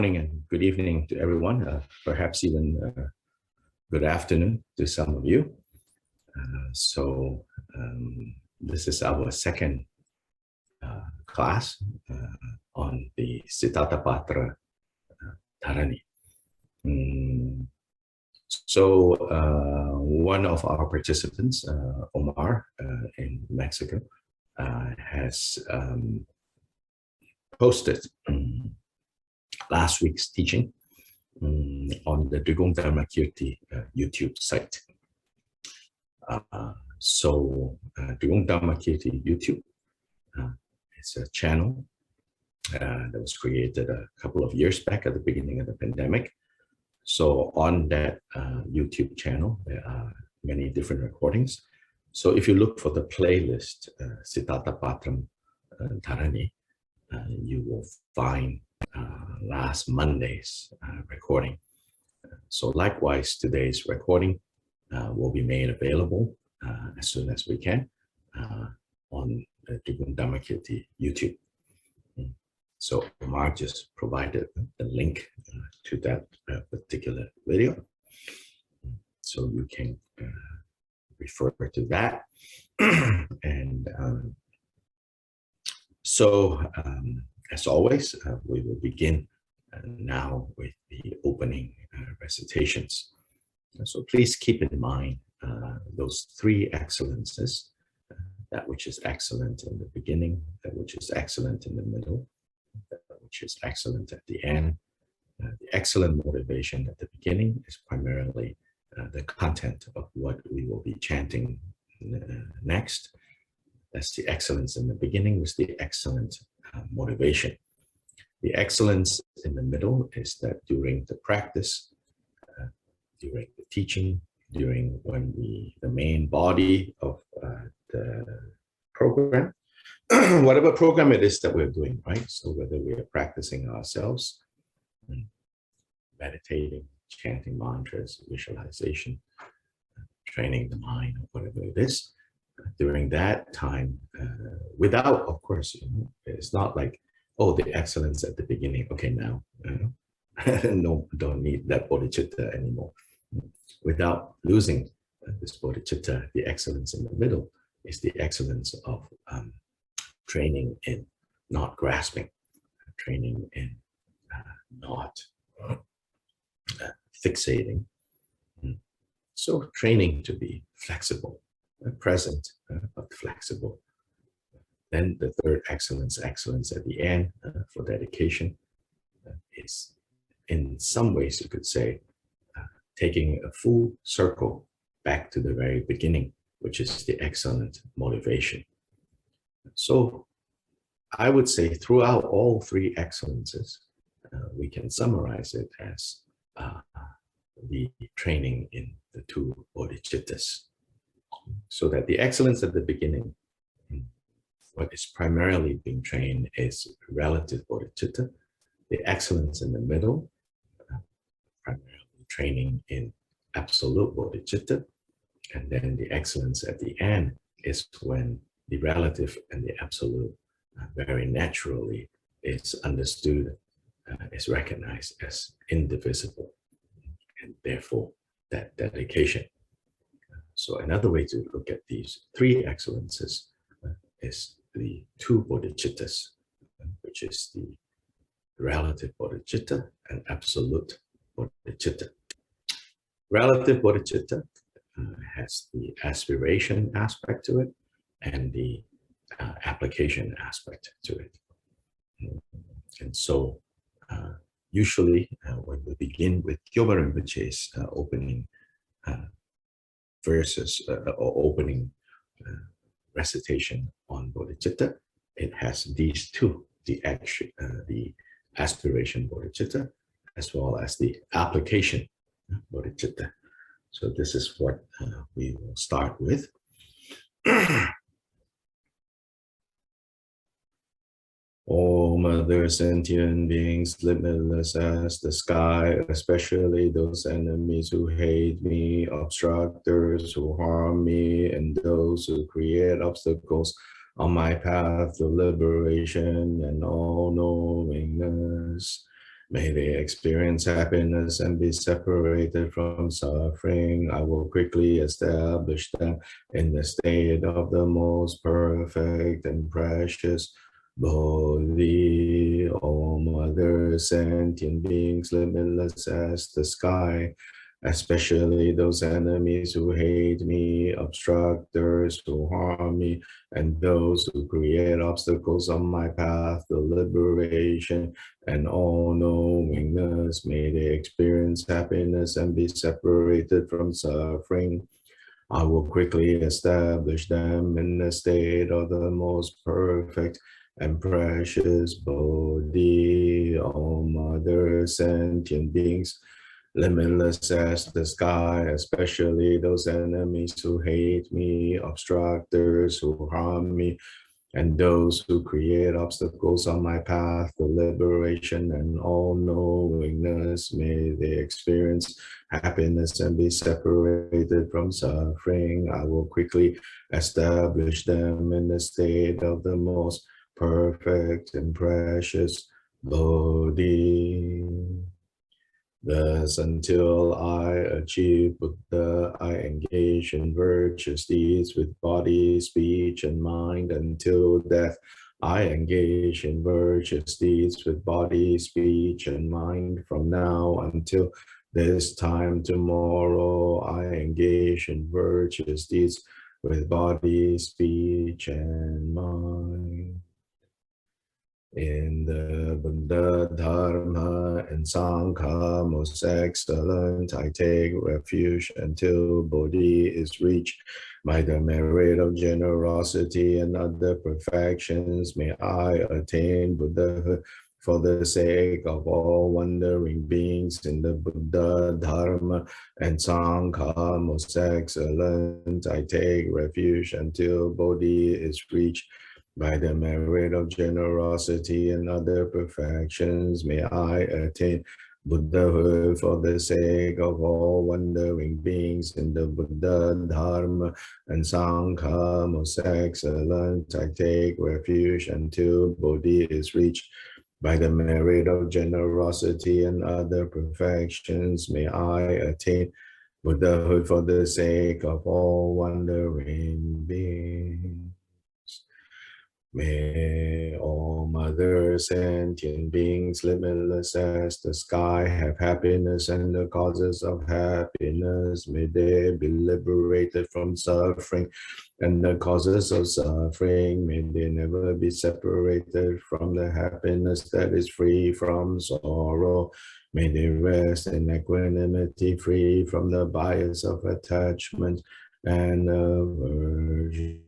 morning and good evening to everyone, perhaps even good afternoon to some of you. This is our second class on the Sitatapatra Dharani. One of our participants, Omar in Mexico, has posted last week's teaching on the Dugong Dharma Kirti YouTube site. Dugong Dharma Kirti YouTube is a channel that was created a couple of years back at the beginning of the pandemic. So on that YouTube channel, there are many different recordings. So if you look for the playlist, Sitatapatra Dharani, you will find last Monday's recording. So likewise, today's recording will be made available as soon as we can on the Dugong Dharma Kirti YouTube. So Omar just provided the link to that particular video. So you can refer to that. And as always, we will begin now with the opening recitations. So please keep in mind those three excellences, that which is excellent in the beginning, that which is excellent in the middle, that which is excellent at the end. The excellent motivation at the beginning is primarily the content of what we will be chanting next. That's the excellence in the beginning with the excellent motivation. The excellence in the middle is that during the practice, during the teaching, during when the main body of the program, whatever program it is that we're doing, right? So whether we are practicing ourselves, meditating, chanting mantras, visualization, training the mind, or whatever it is, during that time, without, of course, it's not like, oh, the excellence at the beginning, okay, now, no, don't need that bodhicitta anymore. Without losing this bodhicitta, the excellence in the middle is the excellence of training in not grasping, training in not fixating. So training to be flexible, present, but flexible. Then the third excellence at the end for dedication is, in some ways you could say, taking a full circle back to the very beginning, which is the excellent motivation. So I would say throughout all three excellences, we can summarize it as the training in the two bodhicittas. So that the excellence at the beginning, what is primarily being trained is relative bodhicitta. The excellence in the middle, primarily training in absolute bodhicitta. And then the excellence at the end is when the relative and the absolute very naturally is understood, is recognized as indivisible, and therefore that dedication. So another way to look at these three excellences is the two bodhicittas, which is the relative bodhicitta and absolute bodhicitta. Relative bodhicitta has the aspiration aspect to it and the application aspect to it. And so usually when we begin with Kyoba Rinpoche's opening verses or opening recitation on bodhicitta, it has these two, the aspiration bodhicitta as well as the application bodhicitta. So this is what we will start with. All other sentient beings, limitless as the sky, especially those enemies who hate me, obstructors who harm me, and those who create obstacles on my path to liberation and all-knowingness. May they experience happiness and be separated from suffering. I will quickly establish them in the state of the most perfect and precious Bodhi. O Mother, sentient beings, limitless as the sky, especially those enemies who hate me, obstructors who harm me, and those who create obstacles on my path to liberation and all-knowingness. May they experience happiness and be separated from suffering. I will quickly establish them in the state of the most perfect and precious Bodhi. O Mother, sentient beings, limitless as the sky, especially those enemies who hate me, obstructors who harm me, and those who create obstacles on my path to liberation and all-knowingness. May they experience happiness and be separated from suffering. I will quickly establish them in the state of the most perfect and precious Bodhi. Thus, until I achieve Buddha, I engage in virtuous deeds with body, speech, and mind. Until death, I engage in virtuous deeds with body, speech, and mind. From now until this time tomorrow, I engage in virtuous deeds with body, speech, and mind. In the Buddha, Dharma, and Sangha, most excellent, I take refuge until Bodhi is reached. By the merit of generosity and other perfections, may I attain Buddhahood for the sake of all wandering beings in the Buddha, Dharma, and Sangha, most excellent, I take refuge until Bodhi is reached. By the merit of generosity and other perfections, may I attain Buddhahood for the sake of all wandering beings in the Buddha, Dharma, and Sangha, most excellent. I take refuge until Bodhi is reached. By the merit of generosity and other perfections, may I attain Buddhahood for the sake of all wandering beings. May all Mother sentient beings, limitless as the sky, have happiness and the causes of happiness. May they be liberated from suffering and the causes of suffering. May they never be separated from the happiness that is free from sorrow. May they rest in equanimity, free from the bias of attachment and aversion.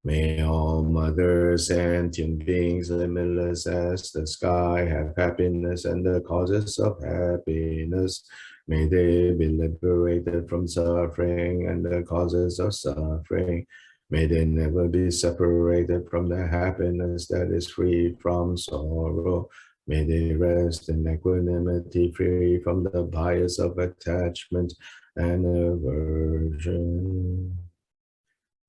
May all Mother sentient beings, limitless as the sky, have happiness and the causes of happiness. May they be liberated from suffering and the causes of suffering. May they never be separated from the happiness that is free from sorrow. May they rest in equanimity, free from the bias of attachment and aversion.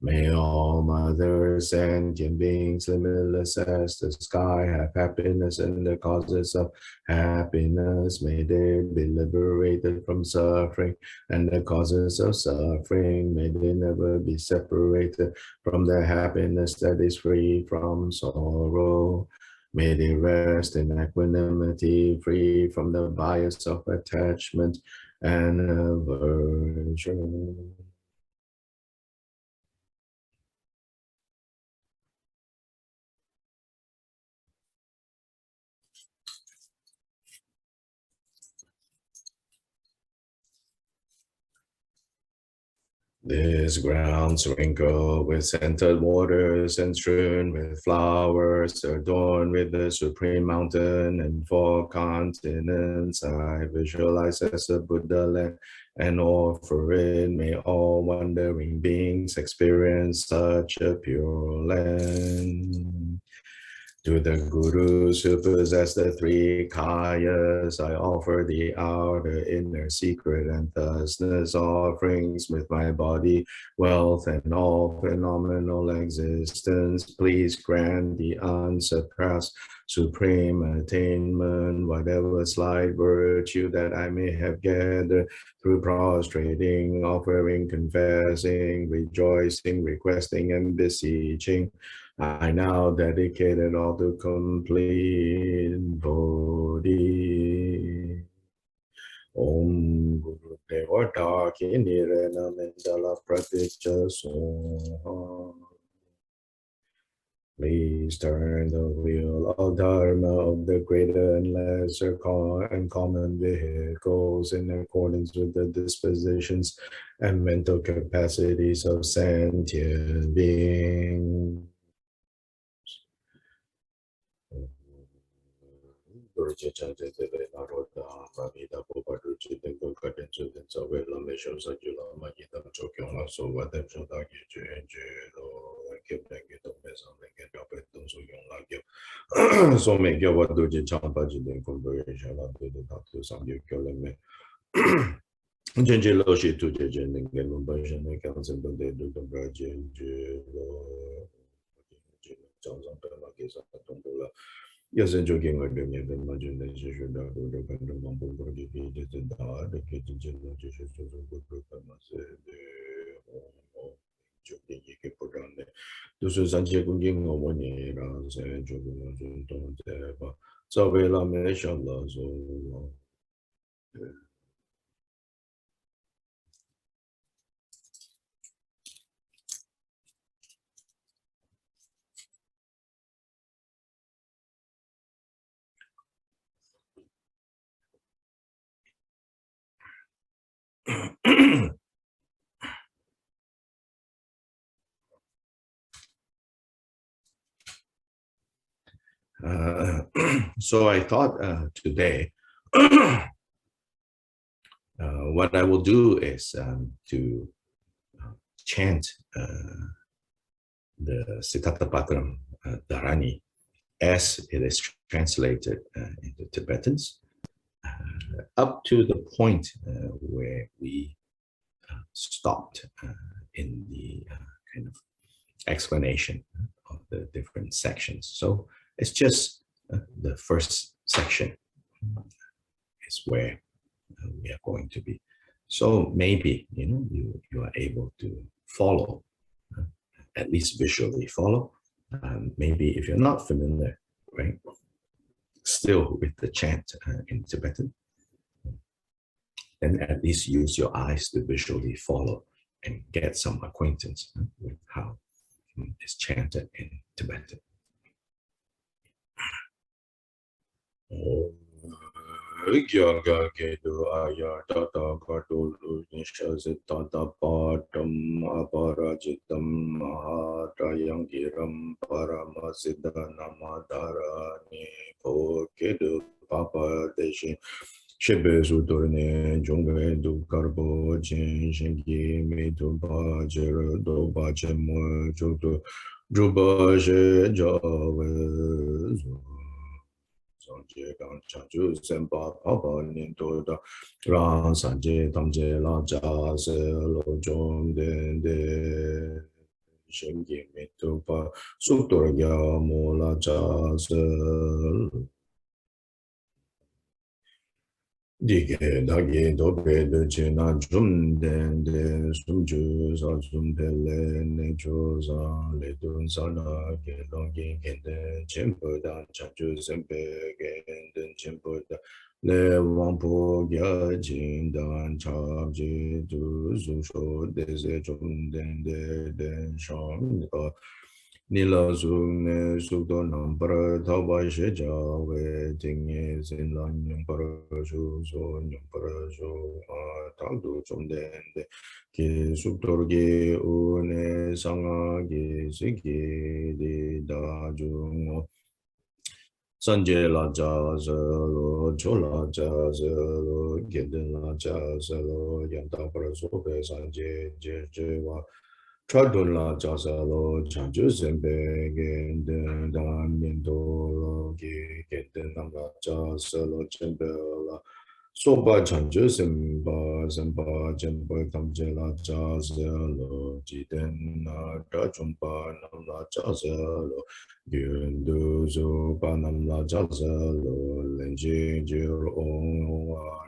May all Mother sentient beings, limitless as the sky, have happiness and the causes of happiness. May they be liberated from suffering and the causes of suffering. May they never be separated from the happiness that is free from sorrow. May they rest in equanimity, free from the bias of attachment and aversion. This ground sprinkled with scented waters and strewn with flowers, adorned with the supreme mountain and 4 continents, I visualize as a Buddha land and offer it. May all wandering beings experience such a pure land. To the Gurus who possess the three kayas, I offer the outer, inner, secret, and thusness offerings with my body, wealth, and all phenomenal existence. Please grant the unsurpassed supreme attainment, whatever slight virtue that I may have gathered through prostrating, offering, confessing, rejoicing, requesting, and beseeching. I now dedicate it all to complete Bodhi. Om Guru Deva Taki Nirena Mandala Pratitya Soha. Please turn the wheel of Dharma of the greater and lesser and common vehicles in accordance with the dispositions and mental capacities of sentient beings. So make your what do you jump at the conversion of the doctor some you kill me. Genji loshi to the gening and conversion and council they do the virgin. Johnson Pelagis at Tondola. Yes, and joking with them, the imagination that would have been the mumble for the kids and the kitchen just as a good group. I must say, joking you can put on there. This is a joking of 1 year, and joking don't ever. So, well, I'm a so. So I thought today, what I will do is to chant the Sitatapatra Dharani as it is translated into Tibetans, up to the point where we stopped in the kind of explanation of the different sections. So it's just the first section is where we are going to be. So maybe you are able to follow, at least visually follow. Maybe if you're not familiar, right, still with the chant in Tibetan, then at least use your eyes to visually follow and get some acquaintance with how it's chanted in Tibetan. Gyaga Kedu Aya Tata Katulu Nishazitata Patam Aparajitam Mahatayangiram Paramasiddhanama Dharani Kedu Papa Deshin Shebe Sudurne Jungwe Du Karbo Jin Shingi Mitu Bajir Do Bajemo Jutu Juba She Jawe Sanje Gang Chanju Sempa Papa Nintoda Ran Sanje Tamje La Jase Lo Jom Den De Shingi Mitupa Suturya Mola Jase Dige Dagi Dobe De China Jum Den De Sum Ju Sa Sum Pele Ne Chu Sa Le Dun Sana Ke Longi Kende Chimpo Dan Chanju Sempe Kende Chimpo Da Le Wampo Gya Jin Dan Chab Ji Du Su Sho De Se Jum Den De Den Shang Nipa Nila Sung Ne Suk Do Nam Para Taba She Ja We Ting Ye Sin Lan Nyung Para Shu So Nyung Para Shu A Tang Du Chum Den De Ki Suk Tor Ki U Ne Sang A Ki Si Ki Di Da Jung O Sanje La Ja Se Lo Cho La Ja Se Lo Ge Den La Ja Se Lo Yan Ta Para So Pe Sanje Je Je Wa Chadunla Jasalo Chanju Sembe Genden Danindolo Genden Namla Jasalo Chembela Soba Chanju Semba Semba Jemba Tamjela Jasalo Jiden Rajumba Namla Jasalo Gundu Zuba Namla Jasalo Lenji Jiro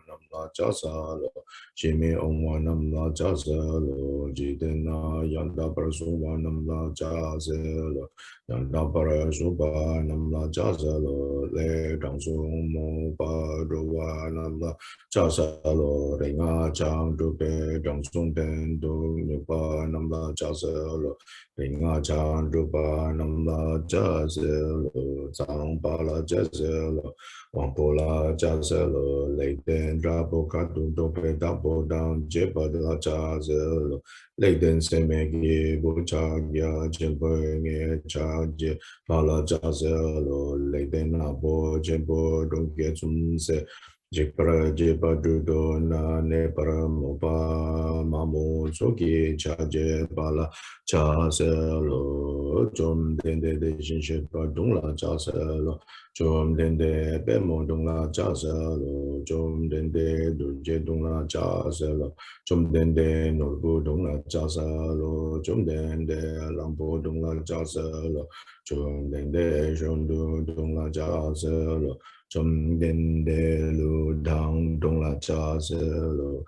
Namla Jasalo Jimmy Onwanam La Jazelo, Jidena Yanda Barasuwanam La Jazelo, Yanda Barasubanam La Jazelo, Le Dangsumo Baruwanam La Jazelo, Ringa Chang Rupe Dangsung Bendo, Nubanam La Jazelo, Ringa Chang Rubanam La Jazelo, Zang Bala Jazelo, Wampola Jazelo, Leiden Drabo Katu Dope Dabo Down Jebada Jazelo, Leiden Semegi Buchagya Jemboe Chagye, Pala Jazelo, Leiden Abo Jembo Dongetunse, Jepara Jebadudo Na Nepara Mopa Mamu Soki Chaje Bala Jazelo, Jom Dende de Jinshepa Dungla Jazelo. Chom dende be mo dong la cha sa lo, chom dende du je dong la cha sa lo, chom dende no bu dong la cha sa lo, chom dende lang po dong la cha sa lo, chom dende shon du dong la cha sa lo, chom dende lu dang dong la cha sa lo.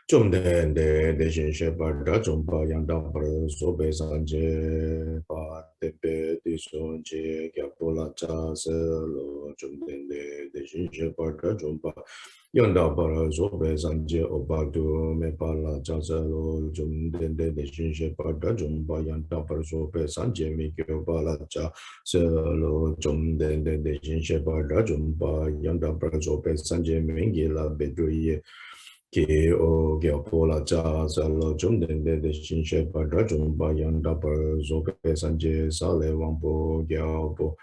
Chom dende de shin she pa da chom pa yang dang pa so be san je pa te pe di son je kya po la cha se lo chom dende de shin she pa da chom pa yang dang pa so be san je o pa tu me pa la cha se lo chom dende de shin she pa da chom pa yang dang pa so be san je mi kyo pa la cha se lo chom dende de shin she pa da chom pa yang dang pa so be san je mi gi la be du ye Ki o gya po la cha sa lo chung den de de shin she pa ra chung pa yang da pa zo pe san je sa le wang po gya po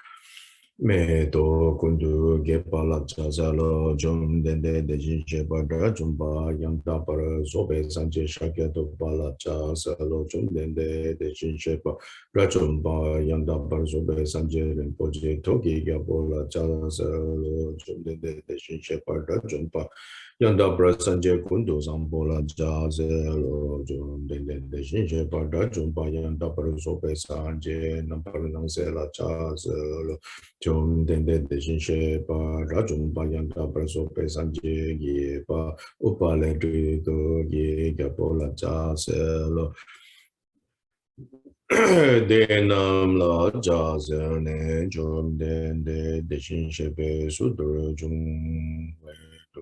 me to kun du ge pa la cha sa lo chung den de shin she pa ra chung pa yang da pa zo pe san je sha kya to pa la cha sa lo chung den de shin she pa ra chung pa yang da pa zo pe san je ren po je to gi gya po la cha sa lo chung den de shin she pa ra chung pa Yanda Prasanje Kundu Sambola Jazelo Jum de Shinje Pada Jumpa Yanda Prasope Sanje Namparanang Sela Jazelo Jum de Shinje Pada Jumpa Yanda Prasope Sanje Yepa Upale Drido Ye Gapola Jazelo Denam La Jazene Jum de Shinje Sudro Jum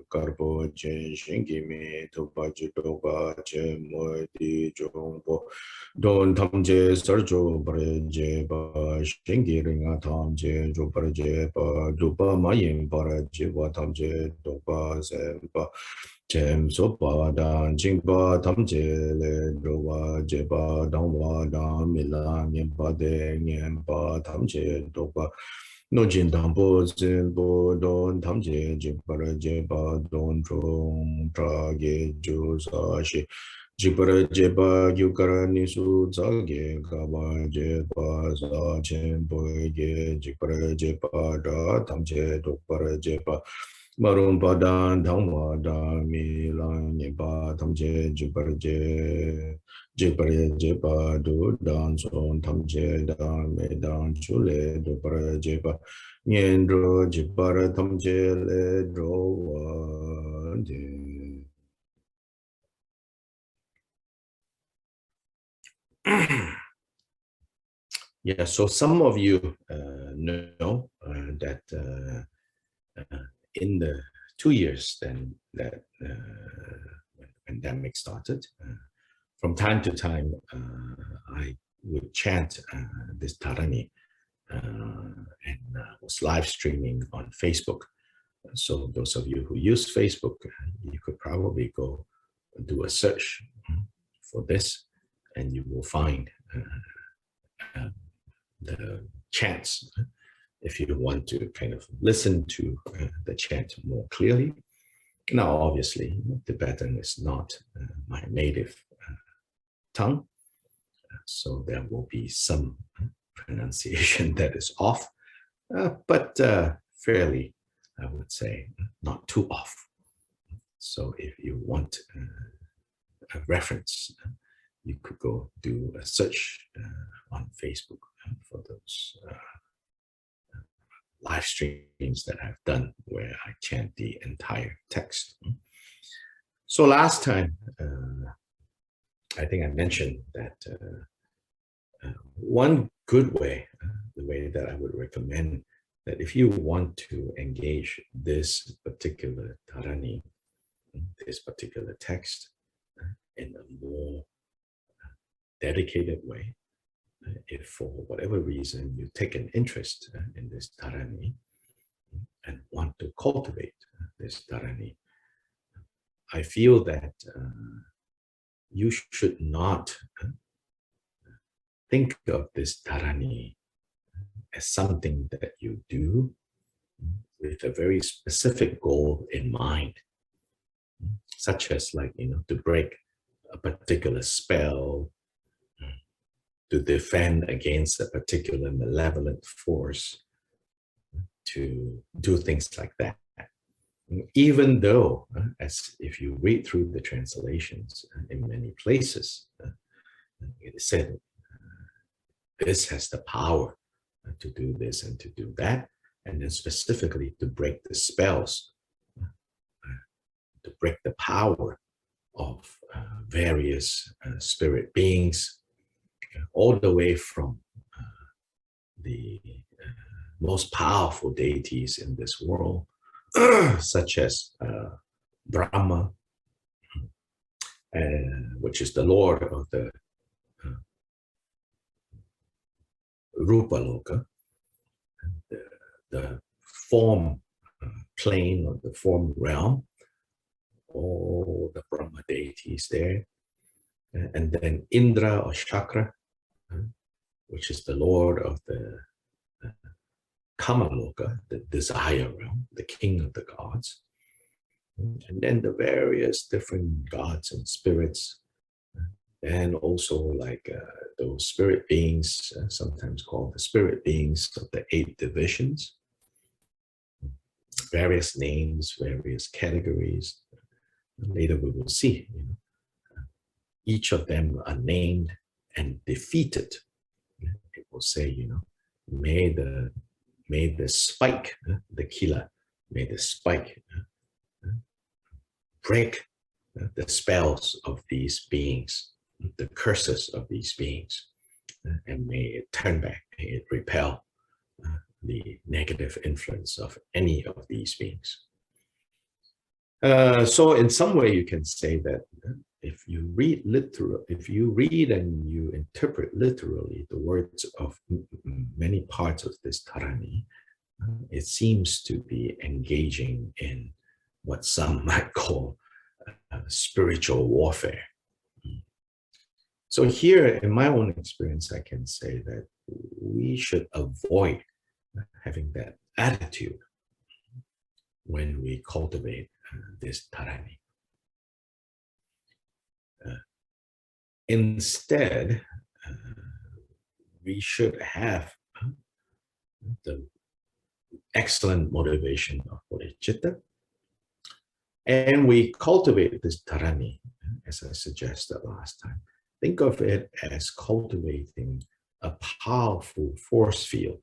Karpo Chen Shingi Me Topa Jitopa Che Mo Di Jongpo Don Tamje Sarjo Breje Ba Shingi Ringa Tamje Jo Breje Ba Dupa Mayin Para Jiwa Tamje Topa Sempa Chem Sopa Dan Jingpa Tamje Le Rowa Jeba Dangwa Dan Mila Nyempa De Nyempa Tamje Topa No jin dang bo zin bo don tam jie ji pa ra jie ba don chung tra ge ju sa shi ji pa ra jie ba yu ka ra ni su za ge ka ba jie ba sa chen bo ge ji pa ra jie ba da tam jie do pa ra jie ba ma rong pa dan dang wa da mi lang ye ba tam jie ji pa ra jie Jepa du dan son tam je dan me dan chule du para jepa nyen ro jipara tam je le dro wa de. Yeah, so some of you know that in the 2 years then that when the pandemic started, from time to time, I would chant this Dharani and was live streaming on Facebook. So those of you who use Facebook, you could probably go do a search for this, and you will find the chants if you want to kind of listen to the chant more clearly. Now, obviously, Tibetan is not my native tongue, So there will be some pronunciation that is off, but fairly, I would say, not too off. So if you want a reference, you could go do a search on Facebook for those live streams that I've done where I chant the entire text. So last time, I think I mentioned that one good way, the way that I would recommend that if you want to engage this particular Dharani, this particular text in a more dedicated way, if for whatever reason you take an interest in this Dharani and want to cultivate this Dharani, I feel that you should not think of this Dharani as something that you do with a very specific goal in mind, such as like, to break a particular spell, to defend against a particular malevolent force, to do things like that. Even though, as if you read through the translations in many places, it is said this has the power to do this and to do that, and then specifically to break the spells, to break the power of various spirit beings, all the way from the most powerful deities in this world, such as Brahma, which is the lord of the Rupa Loka, the form plane or the form realm, all the Brahma deities there, and then Indra or Chakra, which is the lord of the Kamaloka, the desire realm, the king of the gods, and then the various different gods and spirits, and also like those spirit beings, sometimes called the spirit beings of the 8 divisions, various names, various categories. Later we will see, each of them are named and defeated. It will say, may the spike, the killer, may the spike break the spells of these beings, the curses of these beings, and may it turn back, may it repel the negative influence of any of these beings. So in some way you can say that if you read and you interpret literally the words of many parts of this Dharani, it seems to be engaging in what some might call spiritual warfare. So here, in my own experience, I can say that we should avoid having that attitude when we cultivate this Dharani. Instead, we should have the excellent motivation of bodhicitta, and we cultivate this Dharani, as I suggested last time. Think of it as cultivating a powerful force field,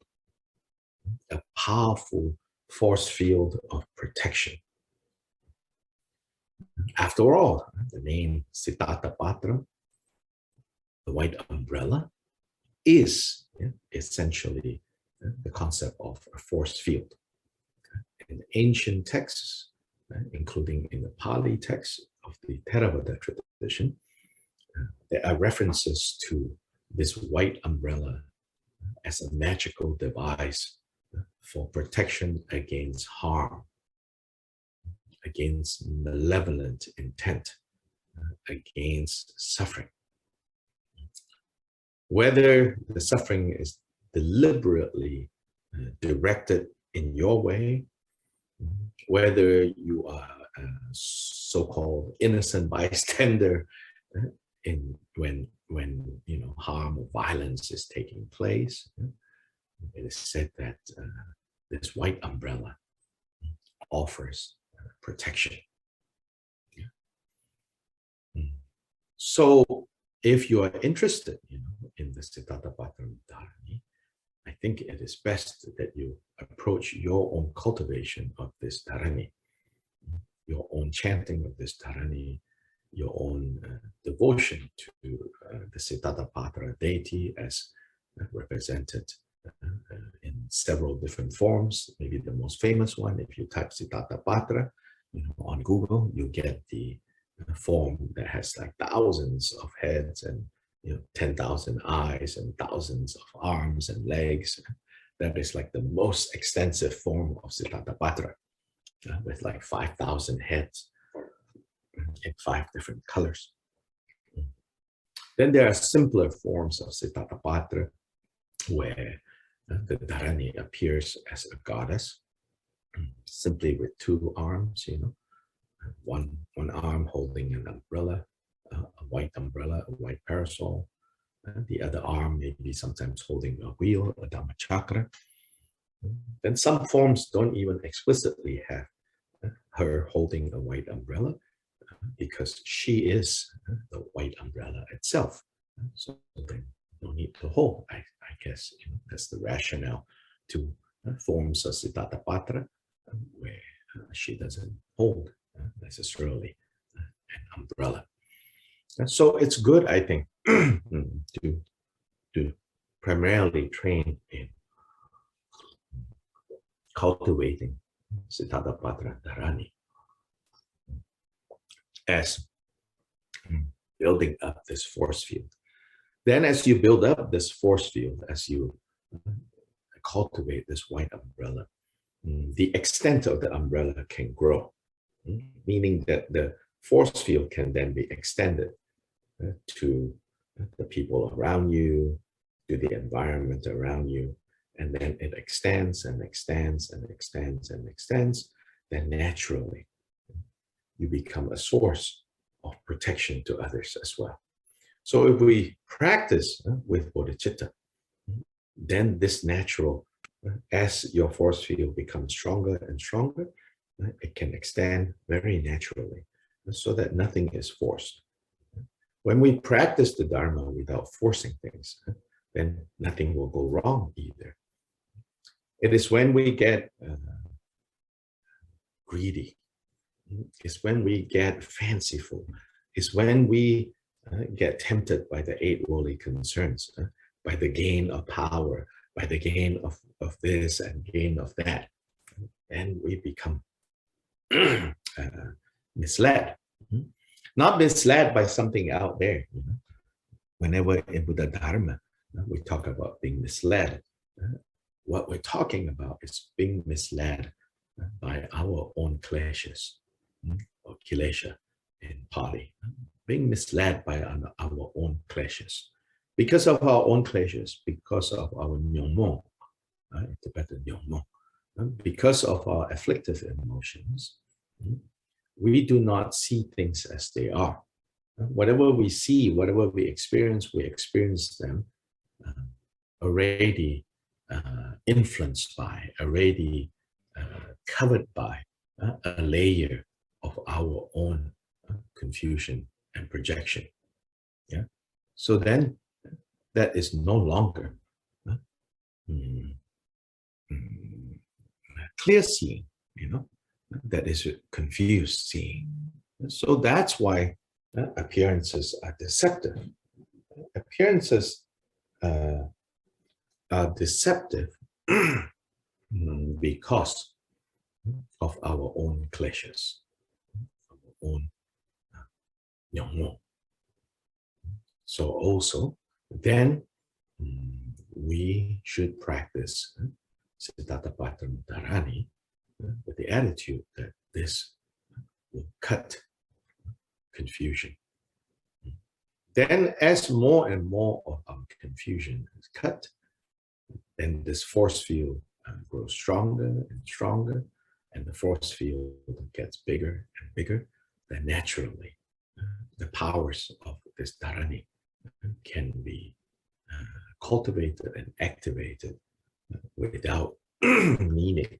a powerful force field of protection. After all, the name Sitatapatra, the white umbrella, is essentially the concept of a force field. In ancient texts, including in the Pali text of the Theravada tradition, there are references to this white umbrella as a magical device for protection against harm, against malevolent intent, against suffering. Whether the suffering is deliberately directed in your way, whether you are a so-called innocent bystander when harm or violence is taking place, it is said that this white umbrella offers protection. So if you are interested, in the Sitatapatra Dharani, I think it is best that you approach your own cultivation of this Dharani, your own chanting of this Dharani, your own devotion to the Sitatapatra deity as represented in several different forms. Maybe the most famous one, if you type Sitatapatra, on Google, you get the form that has like thousands of heads and 10,000 eyes and thousands of arms and legs. That is like the most extensive form of Sitatapatra, with like 5,000 heads in 5 different colors. Then there are simpler forms of Sitatapatra where the Dharani appears as a goddess, simply with 2 arms, one arm holding an umbrella, a white umbrella, a white parasol. The other arm maybe sometimes holding a wheel, a Dhammachakra. Then some forms don't even explicitly have her holding a white umbrella, because she is the white umbrella itself. So then no need to hold, I guess. That's the rationale to forms of Sitatapatra, where she doesn't hold necessarily an umbrella. And so it's good, I think, to primarily train in cultivating Sitatapatra Dharani as building up this force field. Then as you build up this force field, as you cultivate this white umbrella, the extent of the umbrella can grow, meaning that the force field can then be extended to the people around you, to the environment around you, and then it extends and extends and extends and extends. Then naturally, you become a source of protection to others as well. So if we practice with bodhicitta, then this natural, as your force field becomes stronger and stronger, it can extend very naturally so that nothing is forced. When we practice the Dharma without forcing things, then nothing will go wrong either. It is when we get greedy, it's when we get fanciful, it's when we get tempted by the 8 worldly concerns, by the gain of power, by the gain of this and gain of that, and we become misled. Not misled by something out there. Whenever in Buddha Dharma, we talk about being misled. What we're talking about is being misled by our own kleshas, or kilesha in Pali. Being misled by our own kleshas. Because of our own kleshas, because of our nyongmo, Tibetan nyongmo, because of our afflictive emotions, we do not see things as they are. Whatever we see, whatever we experience them already influenced by, already covered by a layer of our own confusion and projection. Yeah. So then that is no longer clear seeing, that is confused seeing. So that's why appearances are deceptive. Appearances are deceptive because of our own kleshas, our own nyongmo. So also, then we should practice Sitatapatra Dharani with the attitude that this will cut confusion. Then as more and more of our confusion is cut, then this force field grows stronger and stronger, and the force field gets bigger and bigger, then naturally the powers of this Dharani can be cultivated and activated without needing,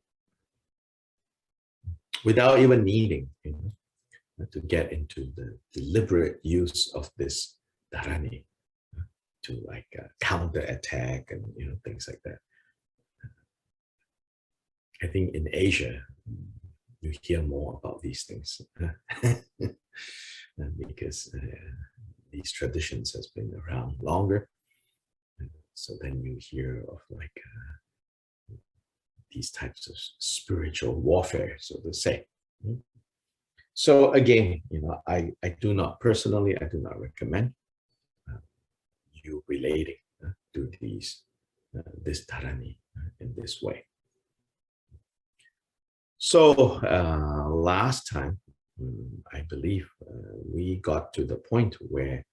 without even needing, to get into the deliberate use of this Dharani to like counter attack and things like that. I think in Asia you hear more about these things because these traditions has been around longer. So then you hear of like these types of spiritual warfare, so to say. So again, I do not personally, I do not recommend you relating to this Dharani in this way. So last time, I believe we got to the point where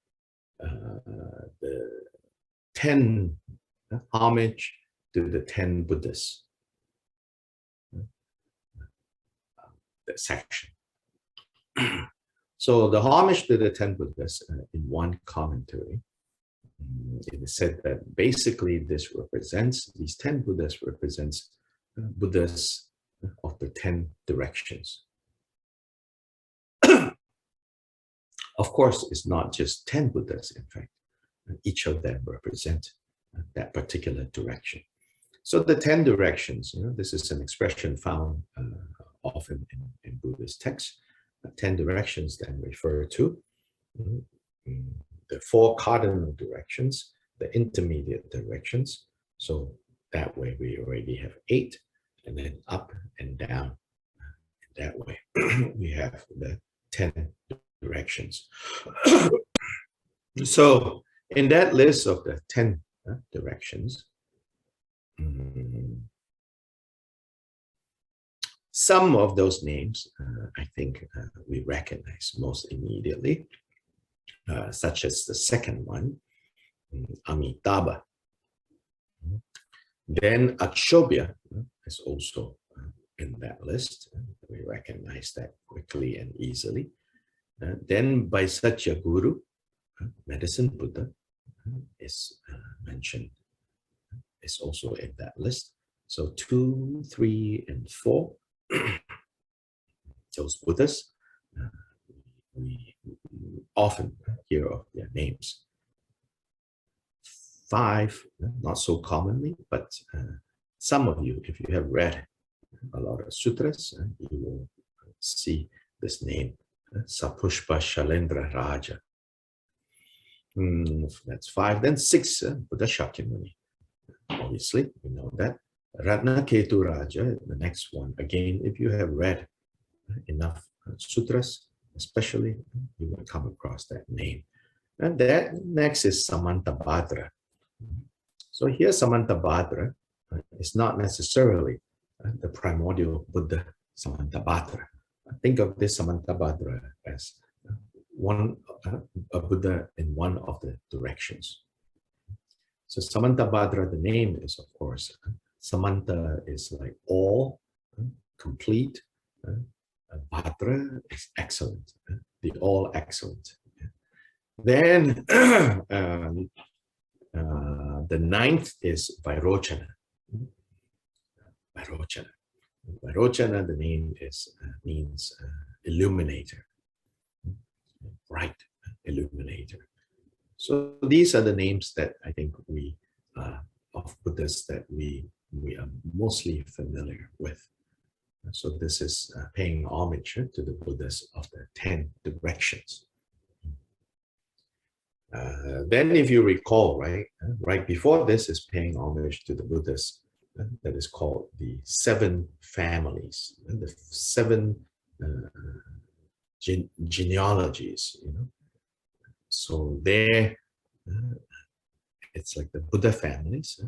the 10 homage to the 10 Buddhas, that section. So the homage to the 10 Buddhas, in one commentary, it is said that basically this represents, these 10 Buddhas represents Buddhas of the 10 directions. Of course, it's not just 10 Buddhas, in fact. Each of them represent that particular direction. So the 10 directions, this is an expression found often in Buddhist texts. 10 directions then refer to the 4 cardinal directions, the intermediate directions. So that way we already have 8, and then up and down. That way we have the 10 directions. So in that list of the 10 directions, some of those names, I think we recognize most immediately, such as the second one, Amitabha. Then Akshobhya is also in that list. We recognize that quickly and easily. Then Vaisatya Guru, Medicine Buddha, is mentioned, is also in that list. So 2, 3, and 4, those Buddhas, we often hear of their names. 5, not so commonly, but some of you, if you have read a lot of sutras, you will see this name, Sapushpa Shalendra Raja. That's 5. Then 6, Buddha Shakyamuni. Obviously, we know that. Ratnaketu Raja, the next one. Again, if you have read enough sutras, especially, you will come across that name. And that next is Samantabhadra. So here Samantabhadra is not necessarily the primordial Buddha Samantabhadra. Think of this Samantabhadra as a Buddha in one of the directions. So Samantabhadra, the name is, of course, Samanta is like all, complete. Bhadra is excellent, the all excellent. Then the 9th is Vairochana. Vairochana. Vairochana, the name means illuminator, bright illuminator. So these are the names that I think we of Buddhas that we are mostly familiar with. So this is paying homage to the Buddhas of the 10 directions. Then if you recall, right before this is paying homage to the Buddhas that is called the 7 families, the 7 genealogies, So there, it's like the Buddha families.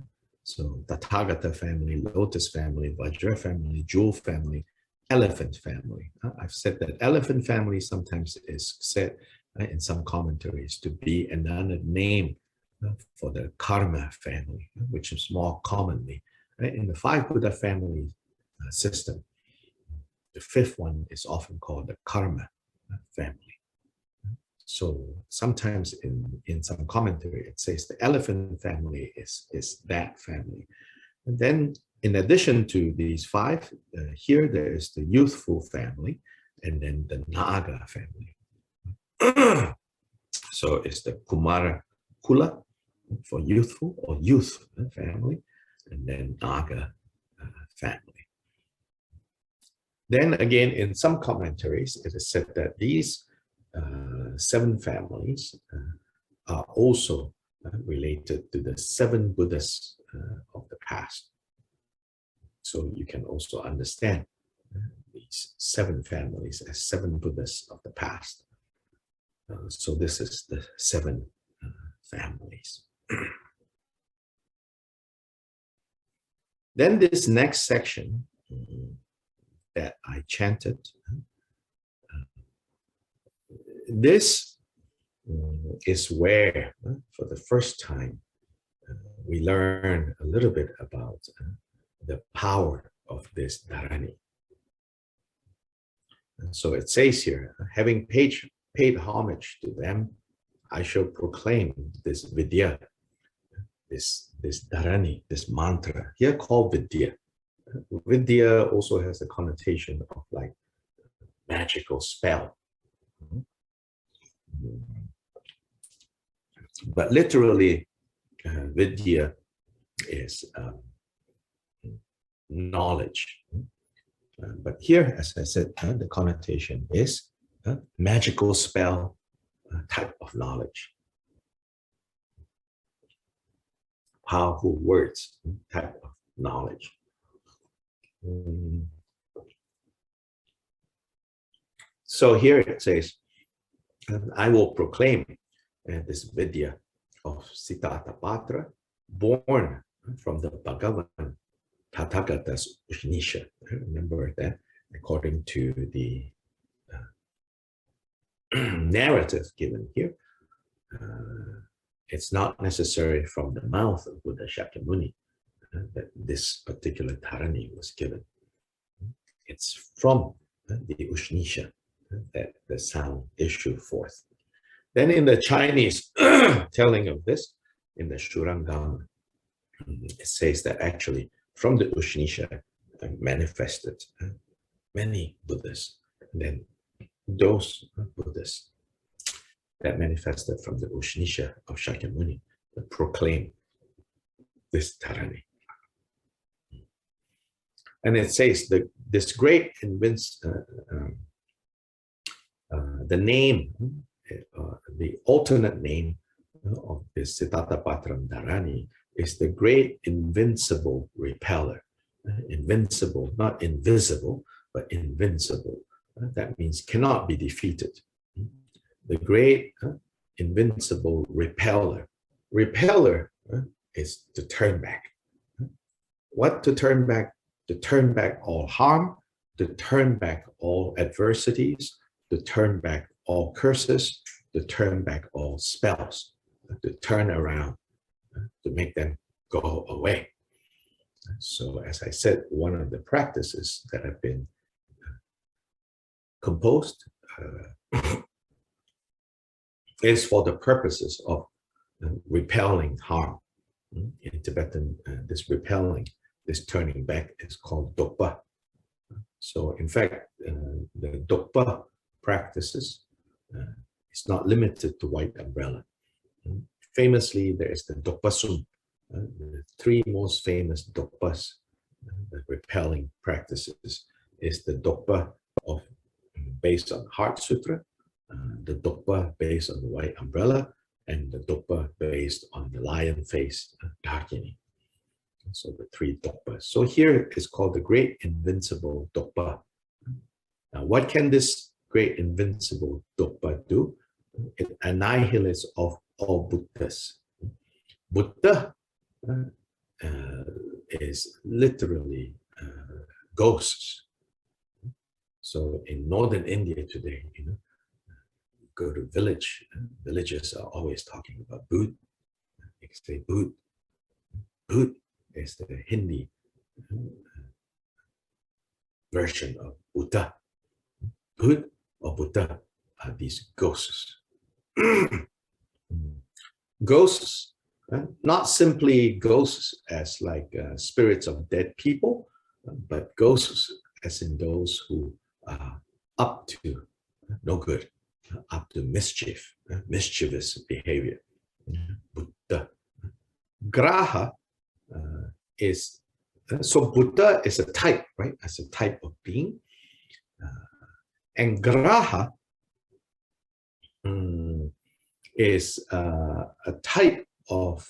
So Tathagata family, Lotus family, Vajra family, Jewel family, Elephant family. I've said that elephant family sometimes is said in some commentaries to be another name for the Karma family, which is more commonly in the 5 Buddha family system. The 5th one is often called the Karma family. So sometimes in some commentary, it says the elephant family is that family. And then in addition to these five, here there is the youthful family, and then the Naga family. So it's the Kumara Kula for youthful or youth family, and then Naga family. Then again, in some commentaries, it is said that these 7 families are also related to the 7 Buddhas of the past. So you can also understand these 7 families as 7 Buddhas of the past. So this is the 7 families. Then this next section that I chanted, this is where, for the first time, we learn a little bit about the power of this Dharani. And so it says here, having paid homage to them, I shall proclaim this Vidya, this Dharani, this mantra, here called Vidya. Vidya also has a connotation of like magical spell. But literally, Vidya is knowledge. But here, as I said, the connotation is magical spell type of knowledge. Powerful words type of knowledge. So here it says, I will proclaim this Vidya of Sitatapatra, born from the Bhagavan Tathagata's Ushnisha. Remember that according to the narrative given here, it's not necessary from the mouth of Buddha Shakyamuni that this particular Dharani was given. It's from the Ushnisha that the sound issued forth. Then in the Chinese telling of this, in the Shurangama, it says that actually from the Ushnisha manifested many Buddhas. And then those Buddhas that manifested from the Ushnisha of Shakyamuni proclaim this Dharani. And it says that this great the name, the alternate name of this Sitatapatra Dharani is the great invincible repeller. Invincible, not invisible, but invincible. That means cannot be defeated. The great invincible repeller. Repeller is to turn back. What to turn back? To turn back all harm, to turn back all adversities, to turn back all curses, to turn back all spells, to turn around, to make them go away. So as I said, one of the practices that have been composed is for the purposes of repelling harm. In Tibetan, this repelling, this turning back is called Dokpa. So in fact, the Dokpa practices is not limited to white umbrella. Famously, there is the Dokpasum, the 3 most famous Dokpas, the repelling practices, is the Dokpa of based on Heart Sutra, the Dokpa based on the white umbrella, and the Dokpa based on the lion face, Dakini. So the 3 Dokpas. So here is called the Great Invincible Dokpa. Now, what can this Great Invincible Dokpa do? It annihilates of all Buddhas. Buddha is literally ghosts. So in northern India today, go to villages are always talking about Bud. They say Bud. Bud is the Hindi version of Buddha. Bud or Buddha are these ghosts. Ghosts, not simply ghosts as like spirits of dead people, but ghosts as in those who are up to no good, up to mischief, mischievous behavior. Buddha. Graha is, so Buddha is a type, right? As a type of being. And Graha is a type of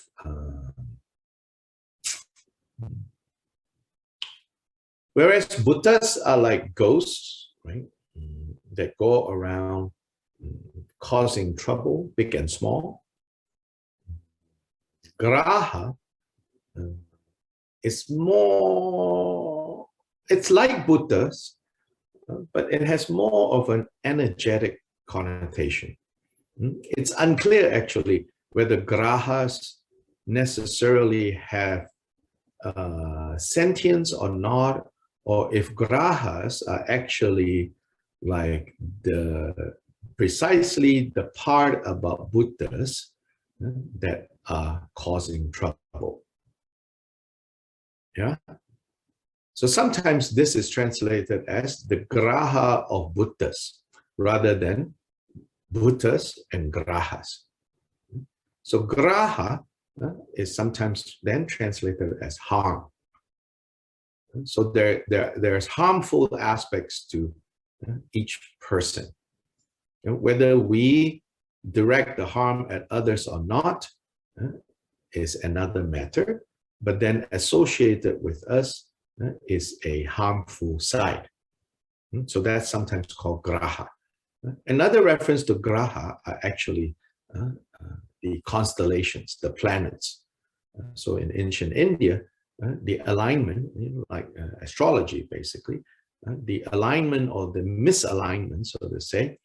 whereas Buddhas are like ghosts, right? That go around causing trouble, big and small. Graha is more, it's like Buddhas, but it has more of an energetic connotation. It's unclear, actually, whether grahas necessarily have sentience or not, or if grahas are actually like precisely the part about Buddhas that are causing trouble. Yeah. So sometimes this is translated as the graha of Buddhas rather than Buddhas and grahas. So graha is sometimes then translated as harm. So there's harmful aspects to each person. Whether we direct the harm at others or not is another matter, but then associated with us is a harmful side. So that's sometimes called graha. Another reference to graha are actually the constellations, the planets. So in ancient India, the alignment, like astrology basically, the alignment or the misalignment, so to say,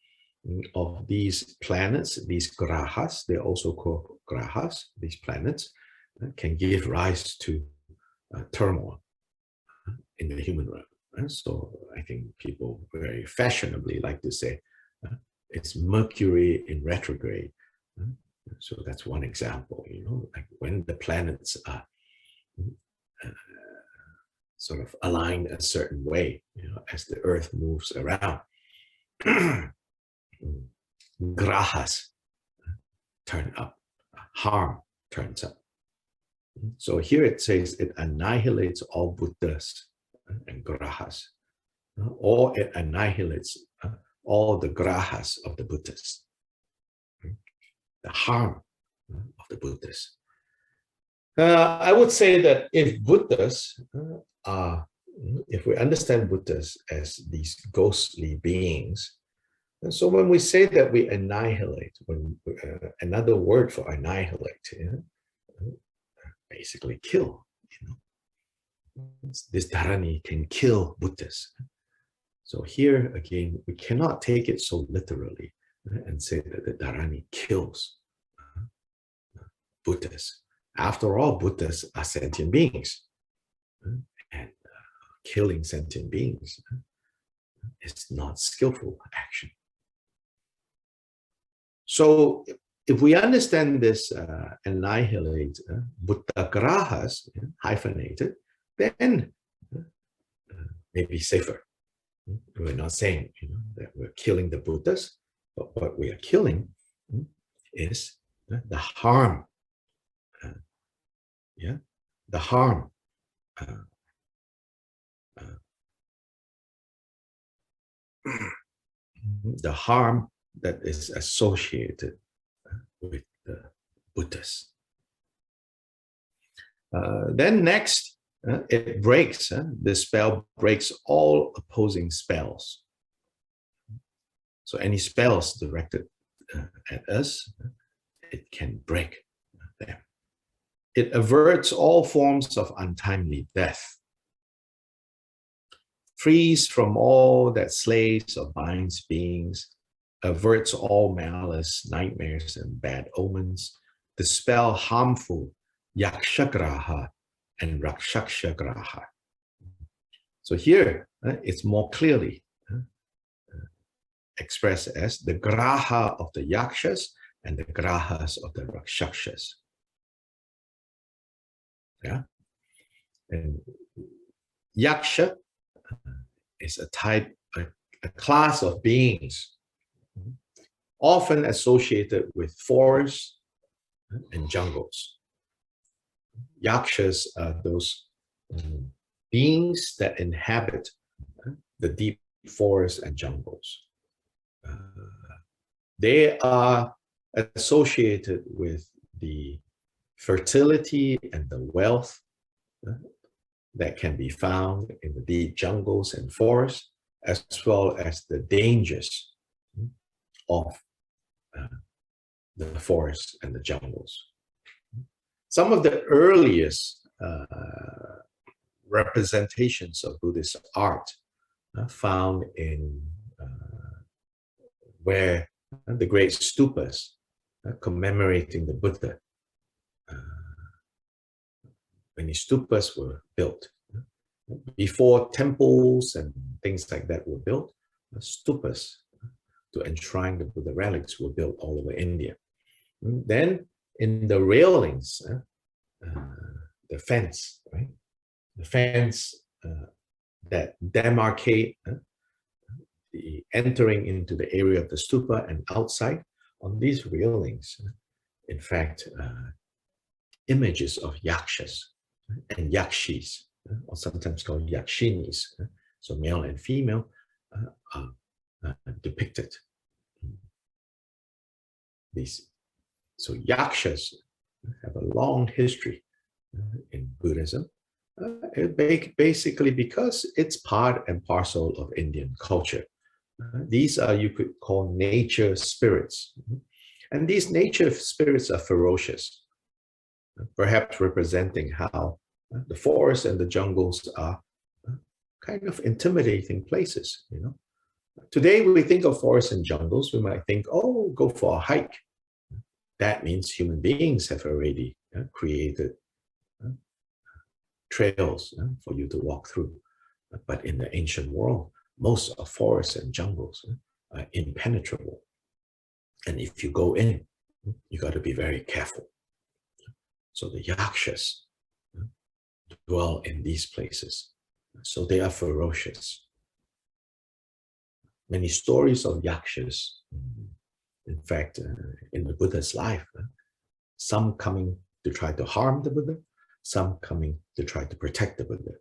of these planets, these grahas, they're also called grahas, these planets, can give rise to turmoil in the human realm. So I think people very fashionably like to say, it's Mercury in retrograde. So that's one example, like when the planets are sort of aligned a certain way, as the Earth moves around. Grahas turn up, harm turns up. So here it says it annihilates all Buddhas and grahas, or it annihilates all the grahas of the Buddhas, the harm of the Buddhas. I would say that if Buddhas are, if we understand Buddhas as these ghostly beings, and so when we say that we annihilate, when another word for annihilate, basically kill, this Dharani can kill Buddhas. So here again, we cannot take it so literally and say that the Dharani kills Buddhas. After all, Buddhas are sentient beings, and killing sentient beings is not skillful action. So if we understand this annihilate Buddha grahas, hyphenated, then maybe safer. We're not saying that we're killing the Buddhas, but what we are killing is the harm. The harm. The harm that is associated with the Buddhas. Then next, it breaks. The spell breaks all opposing spells. So any spells directed at us, it can break them. It averts all forms of untimely death, frees from all that slays or binds beings, averts all malice, nightmares, and bad omens, dispel harmful yakshagraha and rakshakshagraha. So here, it's more clearly expressed as the graha of the yakshas and the grahas or the rakshasas. Yeah, and yaksha is a type, a class of beings often associated with forests and jungles. Yakshas are those beings that inhabit the deep forests and jungles. They are associated with the fertility and the wealth that can be found in the deep jungles and forests, as well as the dangers of the forests and the jungles. Some of the earliest representations of Buddhist art found in where the great stupas commemorating the Buddha, many stupas were built. Before temples and things like that were built, stupas to enshrine the Buddha relics were built all over India. Then in the railings, the fence, right? The fence that demarcate the entering into the area of the stupa and outside, on these railings, in fact, images of yakshas and yakshis, or sometimes called yakshinis, so male and female, are depicted. So yakshas have a long history in Buddhism, basically because it's part and parcel of Indian culture. These are, you could call, nature spirits. And these nature spirits are ferocious, perhaps representing how the forests and the jungles are kind of intimidating places, you know. Today, when we think of forests and jungles, we might think, oh, go for a hike. That means human beings have already created trails for you to walk through. But in the ancient world, most of forests and jungles are impenetrable. And if you go in, you got to be very careful. So the yakshas dwell in these places. So they are ferocious. Many stories of yakshas, in fact, in the Buddha's life, some coming to try to harm the Buddha, some coming to try to protect the Buddha.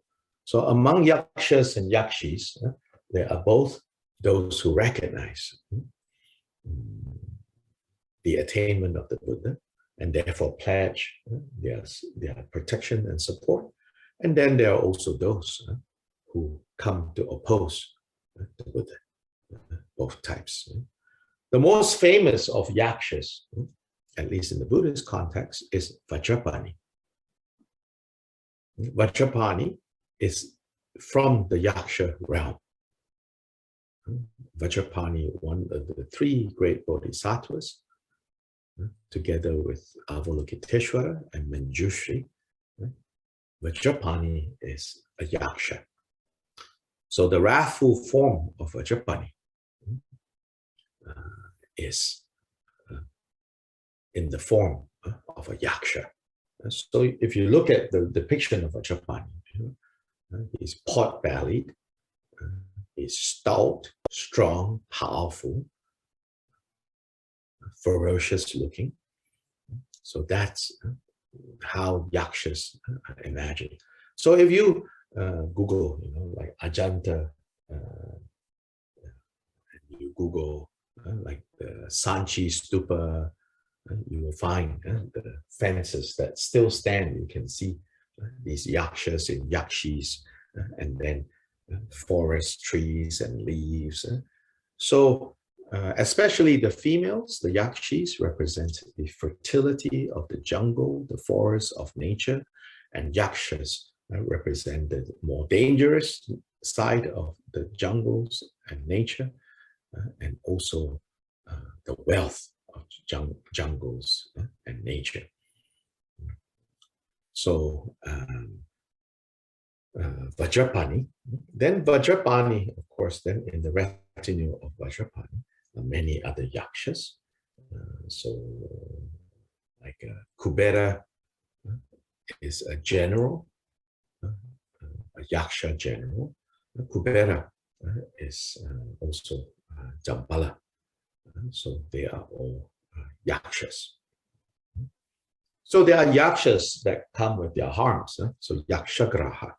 So among yakshas and yakshis, there are both those who recognize the attainment of the Buddha and therefore pledge their protection and support. And then there are also those who come to oppose the Buddha, both types. The most famous of yakshas, at least in the Buddhist context, is Vajrapani. Vajrapani is from the yaksha realm. Vajrapani, one of the three great bodhisattvas, together with Avalokiteshvara and Manjushri. Vajrapani is a yaksha. So the wrathful form of Vajrapani is in the form of a yaksha. So if you look at the depiction of Vajrapani, he's pot-bellied, he's stout, strong, powerful, ferocious looking. So that's how yakshas are imagined. So if you Google, like Ajanta, you Google like the Sanchi Stupa, you will find the fences that still stand. You can see these yakshas and yakshis, and then forest trees and leaves. So especially the females, the yakshis, represent the fertility of the jungle, the forests of nature, and yakshas represent the more dangerous side of the jungles and nature, and also the wealth of jungles and nature. So Vajrapani, of course, then in the retinue of Vajrapani, many other yakshas. So, like Kubera is a general, a yaksha general. Kubera is also Jambala. So they are all yakshas. So there are yakshas that come with their harms. So yakshagraha.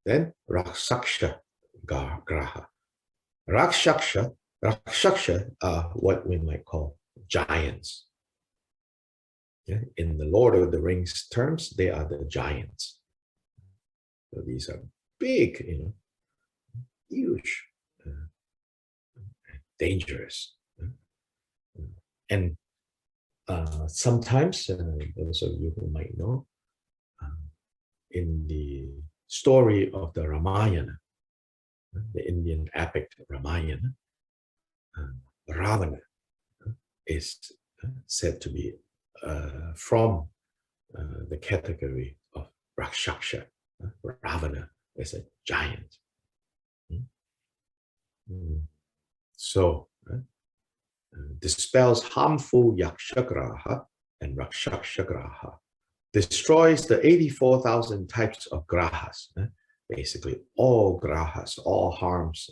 Then raksaksha graha. Rakshaksha are what we might call giants. Yeah? In the Lord of the Rings terms, they are the giants. So these are big, huge, dangerous. And sometimes, those of you who might know, in the story of the Ramayana, the Indian epic Ramayana, Ravana is said to be from the category of Rakshaksha. Ravana is a giant. So, dispels harmful yakshagraha and rakshakshagraha, destroys the 84,000 types of grahas, basically all grahas, all harms,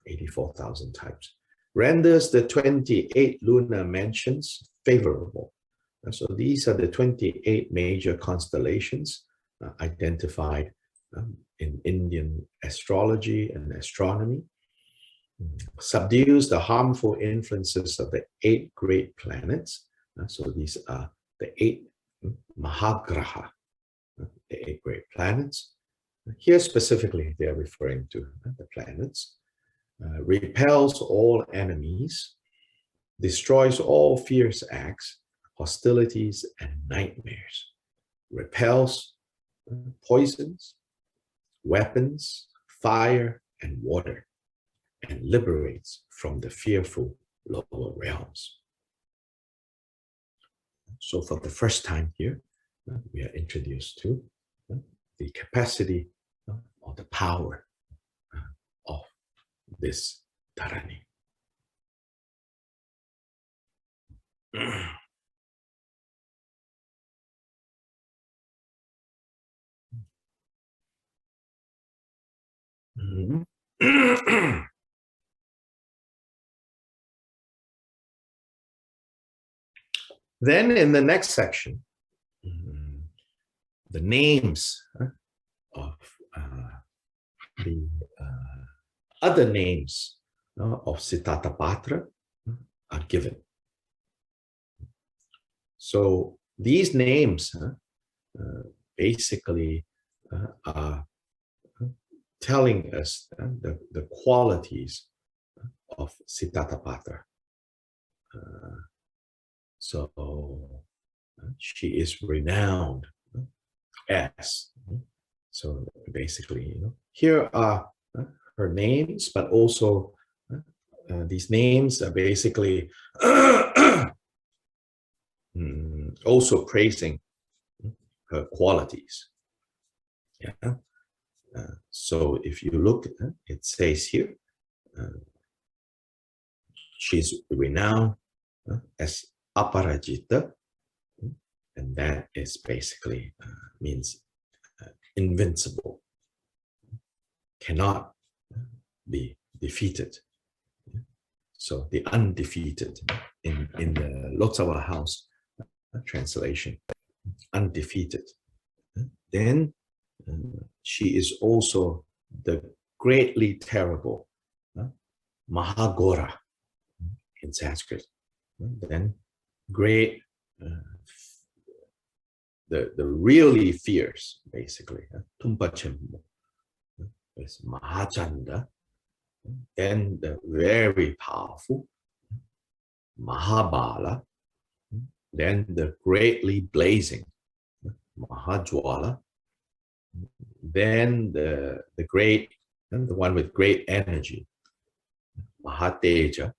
84,000 types, renders the 28 lunar mansions favorable. So these are the 28 major constellations identified in Indian astrology and astronomy, subdues the harmful influences of the 8 great planets. So these are the 8 Mahagraha, the 8 great planets. Here specifically, they are referring to the planets. Repels all enemies, destroys all fierce acts, hostilities, and nightmares. Repels poisons, weapons, fire, and water, and liberates from the fearful lower realms. So for the first time here, we are introduced to the capacity or the power of this Dharani. Then in the next section, the names of the other names of Sitatapatra are given. So these names basically are telling us the qualities of Sitatapatra. So she is renowned as. So basically, here are her names, but also these names are basically also praising her qualities. Yeah. So if you look, it says here, she's renowned as Aparajita, and that is basically means invincible, cannot be defeated. So the undefeated in the Lotsawa House translation, undefeated. Then she is also the greatly terrible Mahagora in Sanskrit. Then great, the really fierce, basically. Tumpachemmo is Mahachanda. Then the very powerful Mahabala. Then the greatly blazing Mahajwala. Then the great, and the one with great energy, Mahateja.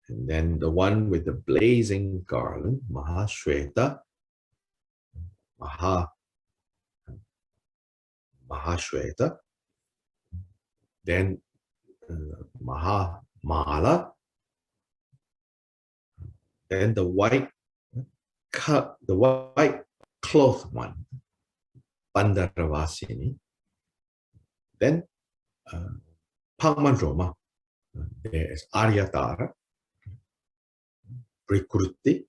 And then the one with the blazing garland, Mahashweta, Mahashweta. Then Mahamala, then the white cloth one, Bandaravasini. Then Pangmanroma, there is Aryatara, Prikruti,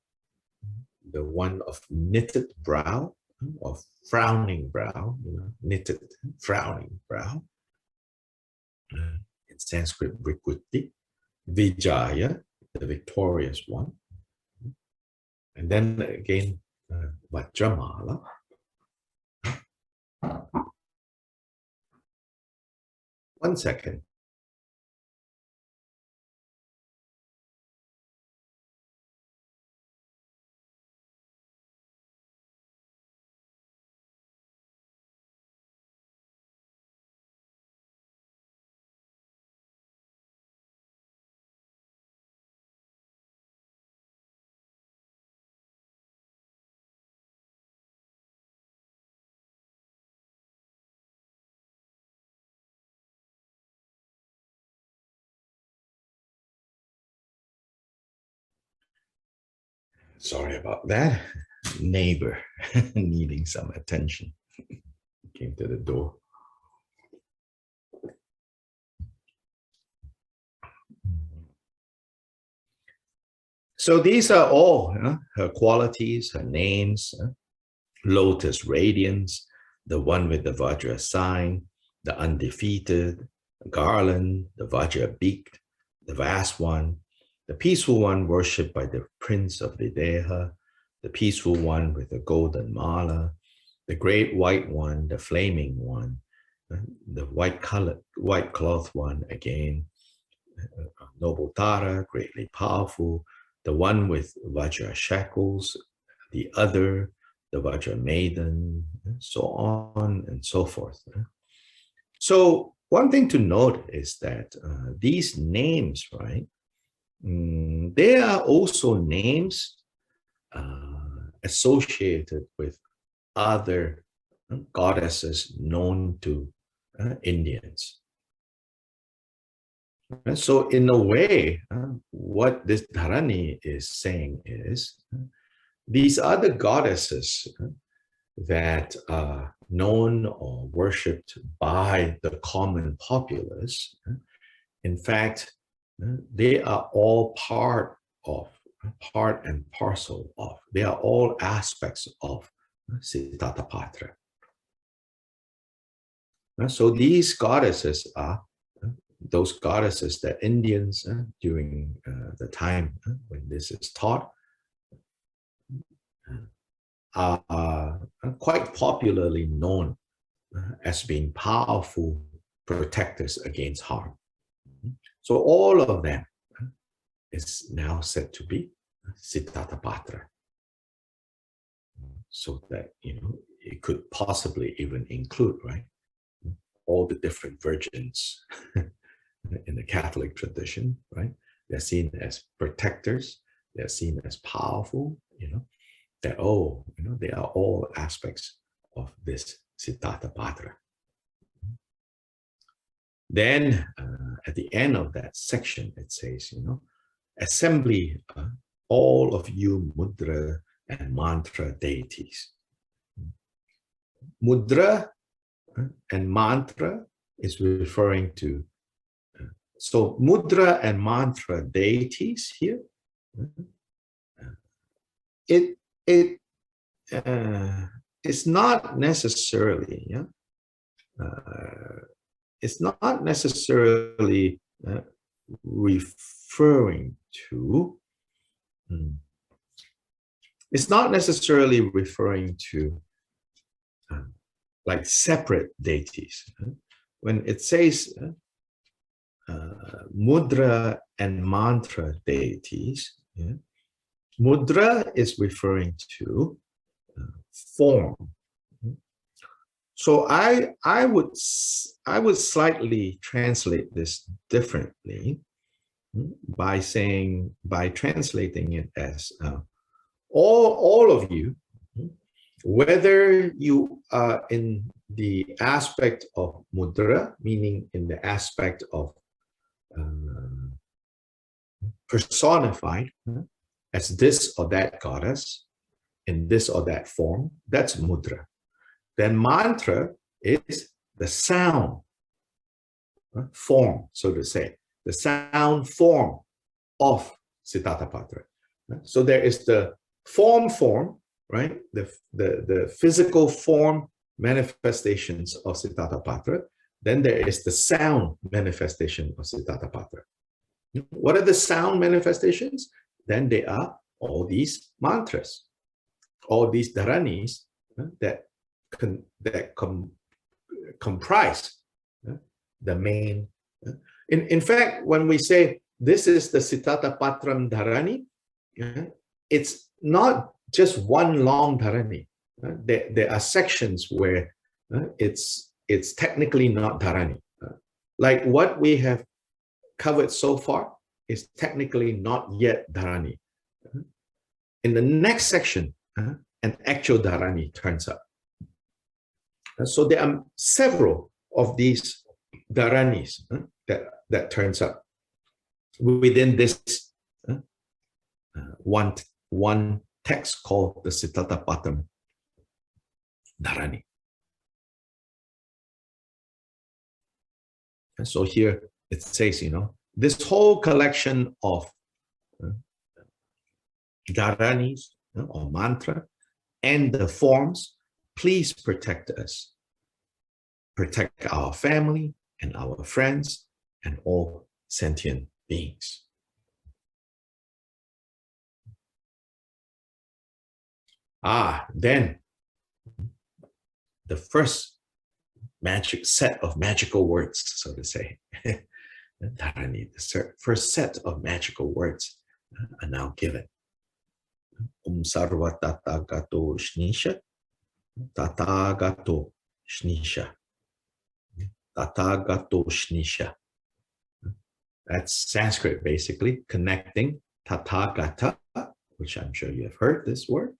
the one of knitted brow, of frowning brow, knitted, frowning brow. In Sanskrit, Prikruti, Vijaya, the victorious one. And then again, Vajramala. One second. Sorry about that. Neighbor needing some attention. Came to the door. So these are all her qualities, her names. Lotus radiance, the one with the Vajra sign, the undefeated, Garland, the Vajra beaked, the vast one, the peaceful one worshipped by the prince of Videha, the peaceful one with the golden mala, the great white one, the flaming one, the white cloth one again, noble Tara, greatly powerful, the one with Vajra shackles, the other, the Vajra maiden, so on and so forth. So one thing to note is that these names, right, they are also names associated with other goddesses known to Indians. So in a way, what this Dharani is saying is, these other goddesses that are known or worshipped by the common populace, in fact, they are all part and parcel of, they are all aspects of Sitatapatra. So these goddesses are those goddesses that Indians during the time when this is taught are quite popularly known as being powerful protectors against harm. So all of them is now said to be Sitatapatra. So that, it could possibly even include, right, all the different virgins in the Catholic tradition, right? They're seen as protectors, they're seen as powerful, that they are all aspects of this Sitatapatra. Then at the end of that section, it says, assembly all of you mudra and mantra deities. Mudra and mantra is referring to, so mudra and mantra deities here, it's not necessarily, it's not necessarily referring to, like separate deities. When it says mudra and mantra deities, mudra is referring to form. So I would slightly translate this differently by translating it as all of you, whether you are in the aspect of mudra, meaning in the aspect of personified, as this or that goddess in this or that form. That's mudra. Then mantra is the sound form, so to say, the sound form of Sitatapatra. So there is the form, right? The physical form manifestations of Sitatapatra. Then there is the sound manifestation of Sitatapatra. What are the sound manifestations? Then they are all these mantras, all these dharanis that comprise the main. In fact, when we say this is the Sitatapatram Dharani, it's not just one long Dharani. There are sections where it's technically not Dharani. Like what we have covered so far is technically not yet Dharani. In the next section, an actual Dharani turns up. So there are several of these Dharanis that turns up within this one text called the Sitatapatram Dharani. And so here it says, this whole collection of Dharanis or mantra and the forms, please protect us. Protect our family and our friends and all sentient beings. Then the first set of magical words, so to say. Dharani, the first set of magical words are now given. Sarva Tatagato Shnisha, Tatagato Shnisha, Tatagato Shnisha. That's Sanskrit, basically, connecting Tathagata, which I'm sure you have heard this word,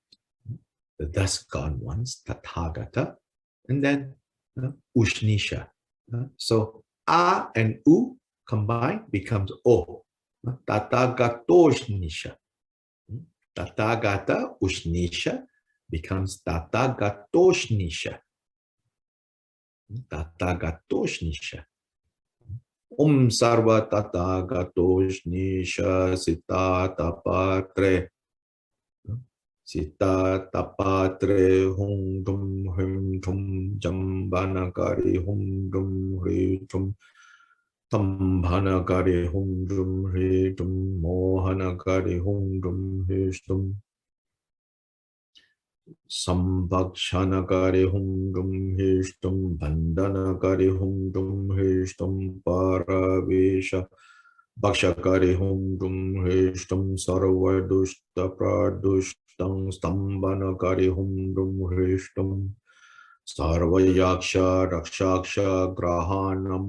the thus gone ones, Tathagata, and then Ushnisha. So A and U combined becomes O. Tathagatoshnisha. Tathagata Ushnisha becomes Tathagatoshnisha. Tathagatoshnisha. Sarva Tathagatoshnisha Sitatapatre. Sitatapatre hum dum him tum jambanakari hum dum hri tum tambhanakari hum dum hri tum mohanakari hum dum hri tum sambhakshanakari hum dum hri tum bandhanakari hum dum hri tum paravesha Bhakshakari hum dum hristam sarvadushta pradustam stambanakari hum dum hristam sarvayaksha rakshaksha grahanam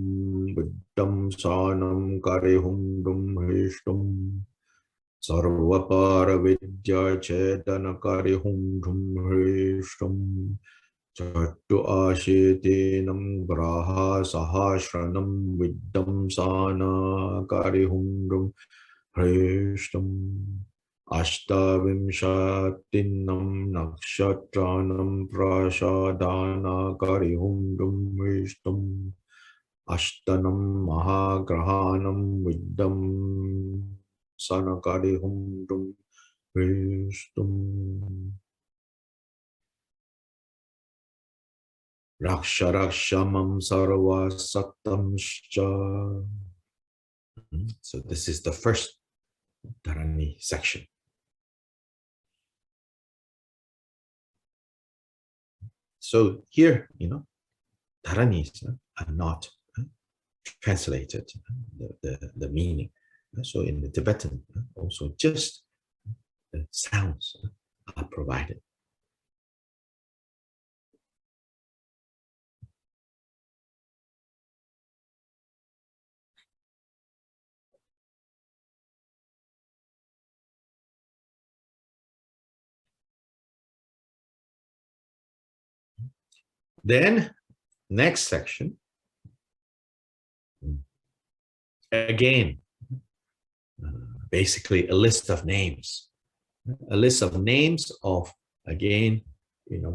viddam sanam kari hum dum hristam sarvapara vidya chedanakari hum dum hristam Chattu ashetinam graha sahasranam viddam sana karihundam hrishtam ashtavimshatinam nakshatranam prasadana karihundam hrishtam ashtanam mahagrahanam viddam sana karihundam hrishtam Raksharakshamam sarva saktamscha. So this is the first Dharani section. So here, Dharanis are not translated, the meaning. So in the Tibetan, also just the sounds are provided. Then, next section, again, basically a list of names a list of names of, again,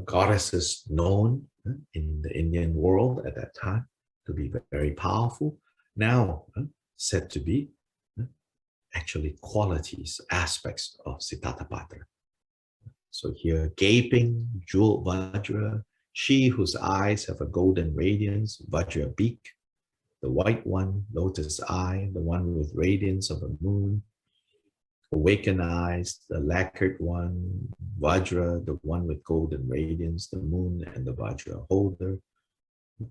goddesses known in the Indian world at that time to be very powerful, now said to be actually qualities, aspects of Sitatapatra. So here, gaping, jewel Vajra, she whose eyes have a golden radiance, Vajra beak, the white one, lotus eye, the one with radiance of a moon, awakened eyes, the lacquered one, Vajra, the one with golden radiance, the moon and the Vajra holder.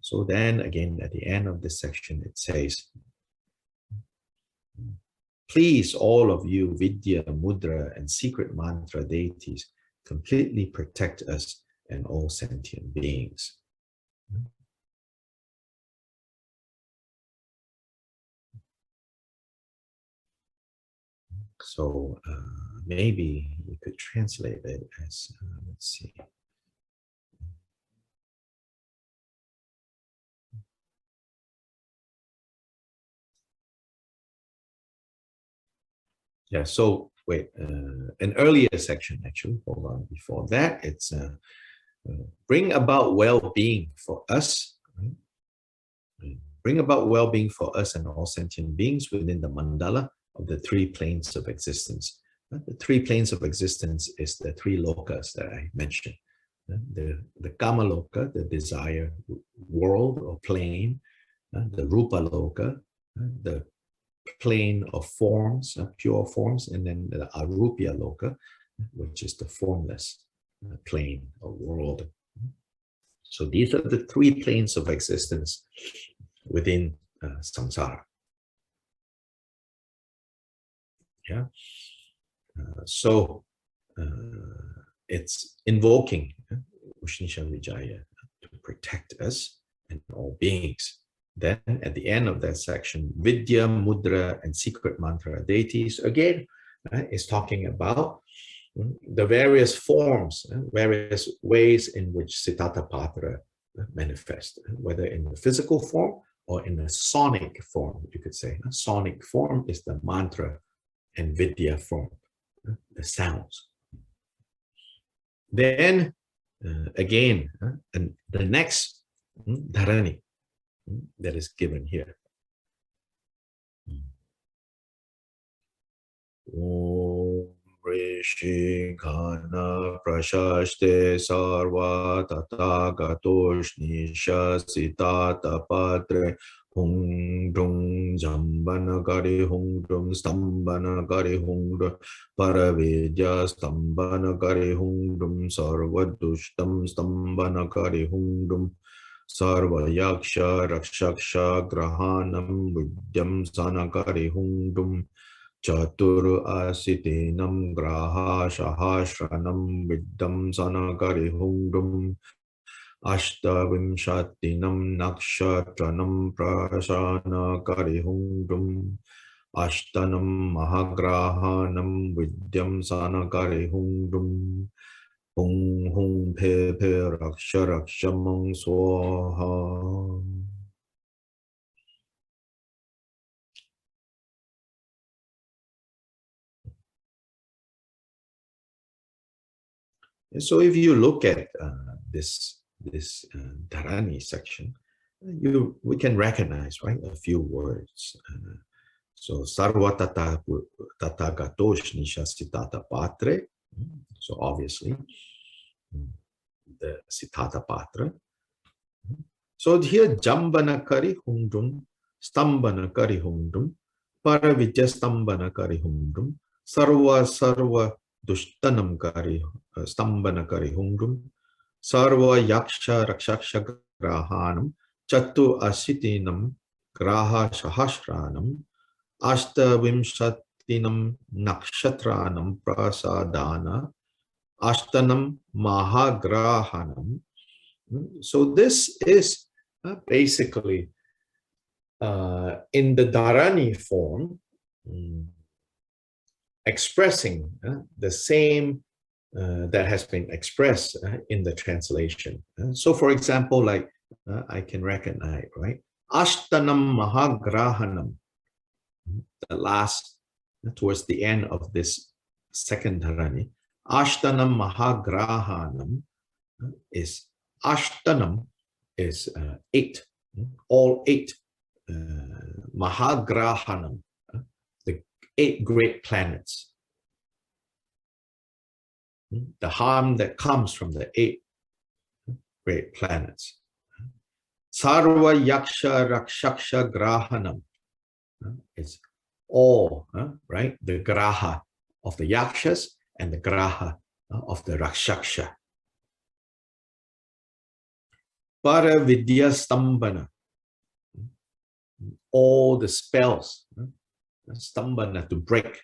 So then again, at the end of this section, it says, please, all of you, Vidya, Mudra, and secret mantra deities, completely protect us and all sentient beings. So maybe we could translate it as, let's see. Yeah, so wait, an earlier section actually, hold on, before that, it's bring about well-being for us, right? Bring about well-being for us and all sentient beings within the mandala of the three planes of existence. The three planes of existence is the three lokas that I mentioned. The kama loka, the desire world or plane, the rupa loka, the plane of forms, pure forms, and then the arupya loka, which is the formless plane or world. So these are the three planes of existence within samsara. Yeah. So it's invoking Ushnisha Vijaya to protect us and all beings. Then at the end of that section, Vidya, Mudra, and secret mantra deities, again, is talking about the various forms, various ways in which Sitatapatra manifest, whether in the physical form or in a sonic form, you could say. A sonic form is the mantra and Vidya form, the sounds. Then again, and the next Dharani that is given here. Om Rishi Ghana Prashaste Sarva Tathagatoshnisha Sitatapatre Hung Dung Jambanagari Hung Dung Stambanagari Hung Dung Paravidya Stambanagari Hung Dung Sarvadushtam Stambanagari Hung Dung Sarva Yaksha Rakshaksha Grahanam Vidyam Sanagari Hung Dung Chatur Asitinam Graha Sahasranam Viddam Sanagari Hungdum Ashtavimshatinam Nakshatranam Prasanagari Hungdum Ashtanam Mahagrahanam Vidyam Sanagari Hungdum Hung Hung Pe Pe Raksha Rakshamang Swaha. So if you look at this Dharani section, we can recognize, right, a few words. So Sarva Tathagatosh Nisha Sitatapatre. So obviously the Sitatapatra. So here Jambanakari Hundum, Stambanakari Hundum, Paravijya Stambanakari Hundum, Sarva Dushtanam Kari Stambanakari Hungum, Sarva Yaksha Rakshaksha Grahanam, Chatu Asitinam Graha Sahasranam, Ashta Vimshatinam Nakshatranam Prasadana, Ashtanam Mahagrahanam. So this is basically in the Dharani form, expressing the same that has been expressed in the translation. So for example, like I can recognize, right? Ashtanam Mahagrahanam, the last, towards the end of this second Dharani. Ashtanam Mahagrahanam is Ashtanam is 8, all 8. Mahagrahanam, the 8 great planets. The harm that comes from the 8 great planets. Sarva Yaksha Rakshaksha Grahanam is all, right? The Graha of the Yakshas and the Graha of the Rakshaksha. Para Vidya Stambana, all the spells, Stambana, to break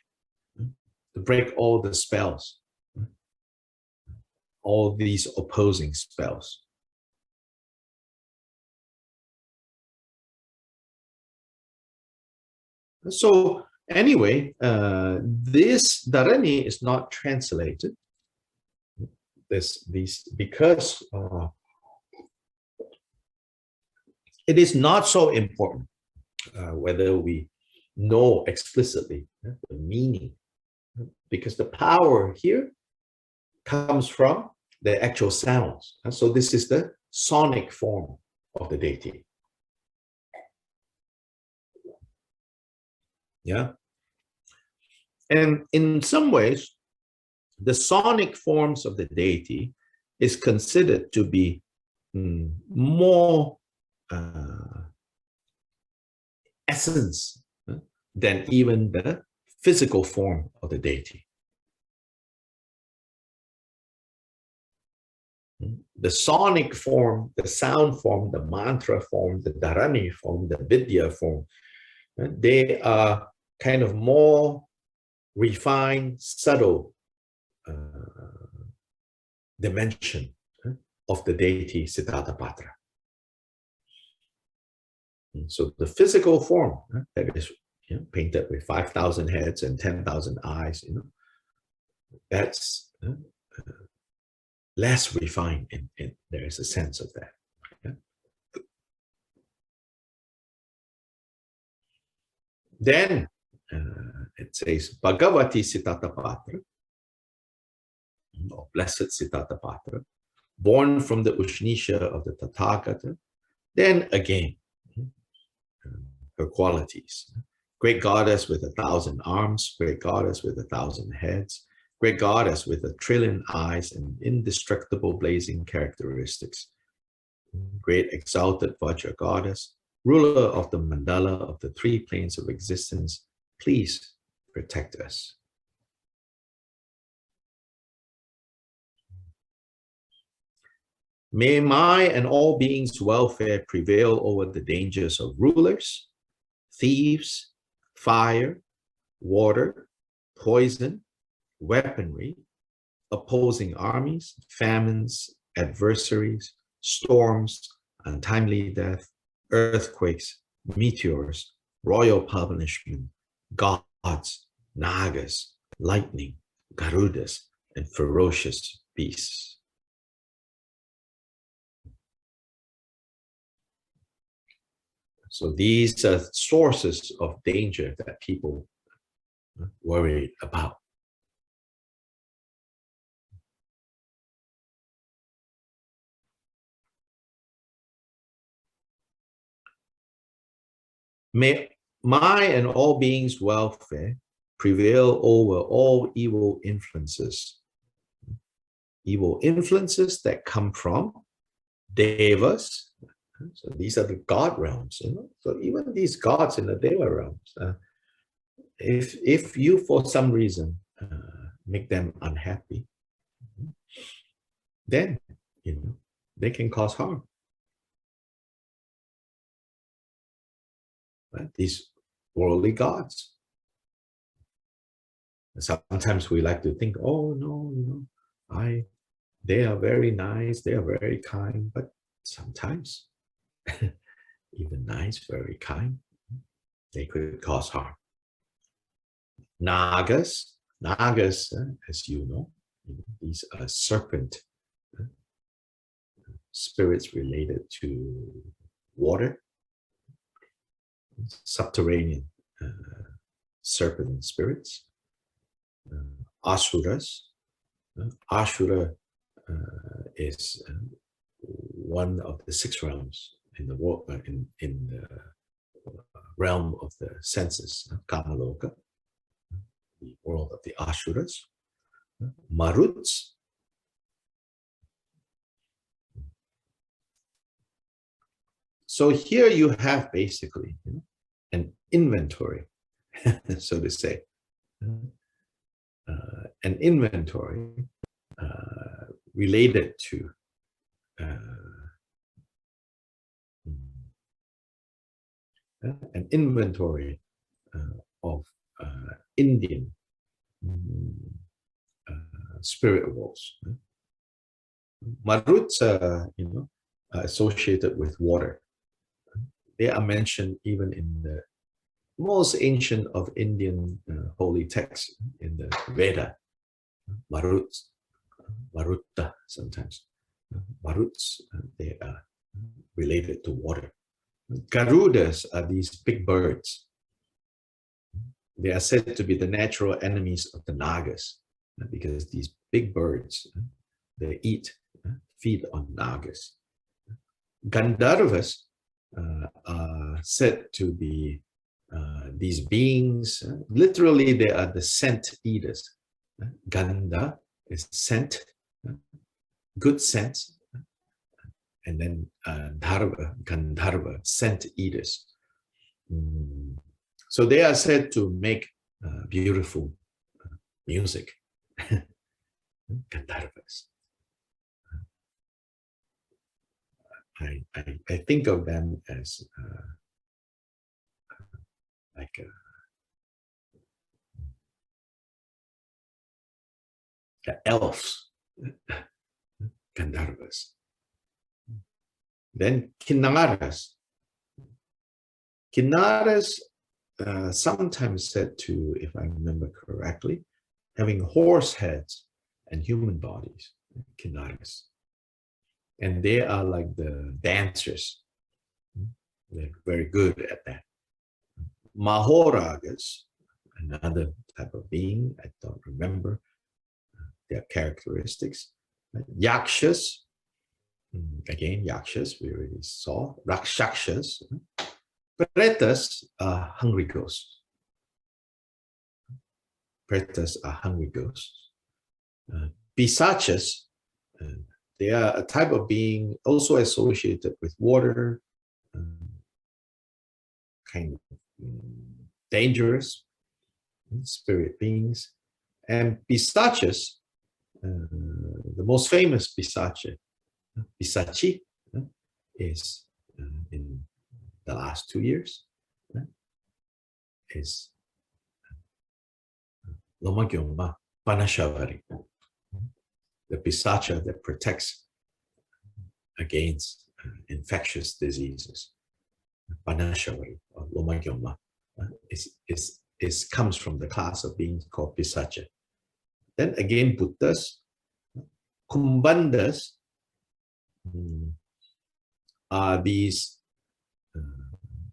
all the spells, all these opposing spells. So anyway, this Dharani is not translated. Because it is not so important whether we know explicitly the meaning, because the power here comes from the actual sounds. So this is the sonic form of the deity. Yeah. And in some ways, the sonic forms of the deity is considered to be more essence than even the physical form of the deity. The sonic form, the sound form, the mantra form, the Dharani form, the Vidya form, they are kind of more refined, subtle dimension of the deity Sitatapatra. So the physical form that is painted with 5,000 heads and 10,000 eyes, that's less refined, and there is a sense of that. Yeah? Then it says Bhagavati Sitatapatra, or Blessed Sitatapatra, born from the Ushnisha of the Tathagata. Then again, her qualities: great goddess with 1,000 arms, great goddess with 1,000 heads, great goddess with 1,000,000,000 eyes and indestructible blazing characteristics, great exalted Vajra goddess, ruler of the mandala of the 3 planes of existence, please protect us. May my and all beings' welfare prevail over the dangers of rulers, thieves, fire, water, poison, weaponry, opposing armies, famines, adversaries, storms, untimely death, earthquakes, meteors, royal punishment, gods, nagas, lightning, garudas, and ferocious beasts. So these are sources of danger that people worry about. May my and all beings' welfare prevail over all evil influences that come from devas. So these are the god realms, So even these gods in the deva realms, if you for some reason make them unhappy, then they can cause harm. Right? These worldly gods. Sometimes we like to think, oh no, they are very nice, they are very kind, but sometimes even nice, very kind, they could cause harm. Nagas, as you know, these are serpent spirits related to water, subterranean serpent spirits, asuras. Ashura is one of the 6 realms in the world, in the realm of the senses, Kamaloka, the world of the Ashuras. Maruts. So here you have basically an inventory, so to say, an inventory related to an inventory of Indian spirit worlds. Maruts are, associated with water. They are mentioned even in the most ancient of Indian holy texts, in the Veda. Maruts, Marutta sometimes. Maruts, they are related to water. Garudas are these big birds. They are said to be the natural enemies of the Nagas, because these big birds, they feed on Nagas. Gandharvas are said to be these beings. Literally, they are the scent eaters. Gandha is scent, good scent, and then Gandharva, scent eaters. So they are said to make beautiful music. Gandharvas. I think of them as like elves, Gandharvas. Then Kinnaras. Kinnaras, sometimes said to, if I remember correctly, having horse heads and human bodies, Kinnaras. And they are like the dancers. They're very good at that. Mahoragas, another type of being, I don't remember their characteristics. Yakshas, again, yakshas, we already saw. Rakshakshas. Pretas are hungry ghosts. Pretas are hungry ghosts. Pisachas, they are a type of being also associated with water, kind of dangerous spirit beings. And Pisachas, the most famous Pisachi, is in the last 2 years, is Lomagyoma Panashavari, the Pisacha that protects against infectious diseases. Panashavari or Lomagyoma comes from the class of beings called Pisacha. Then again, Buddhas, Kumbhandas are these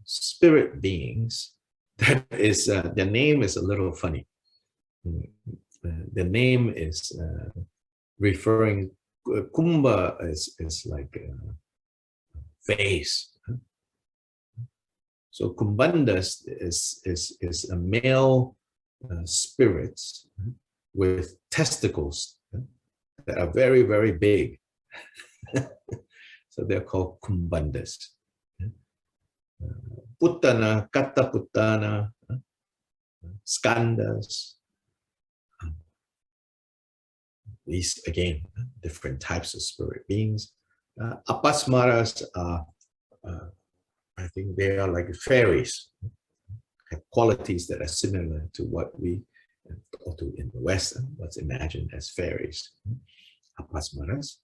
spirit beings. That is, their name is a little funny. The name is referring, Kumbha is like a vase. So Kumbhandas is a male spirit with testicles that are very, very big. So they're called Kumbhandas. Puttana, Katta Puttana, Skandas. These, again, different types of spirit beings. Apasmaras are, I think they are like fairies, have qualities that are similar to what we, or to in the West, what's imagined as fairies. Apasmaras,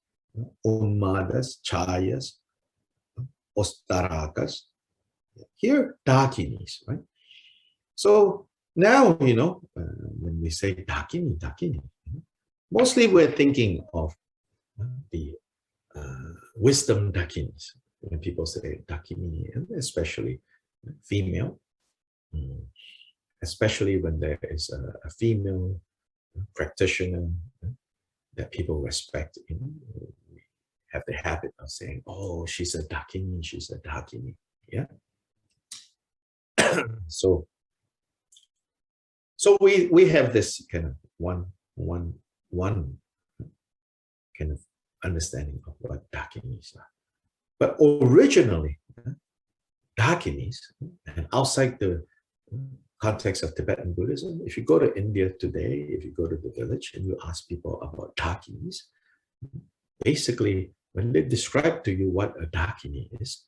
Unmadas, Chayas, Ostarakas. Here, Dakinis, right? So now, when we say Dakini, mostly we're thinking of the wisdom Dakinis. When people say Dakini, and especially female, especially when there is a female practitioner that people respect, have the habit of saying, "Oh, she's a Dakini, she's a Dakini." Yeah. So, we have this kind of one kind of understanding of what Dakinis are. But originally, Dakinis, and outside the context of Tibetan Buddhism, if you go to India today, if you go to the village and you ask people about Dakinis, basically, when they describe to you what a Dakini is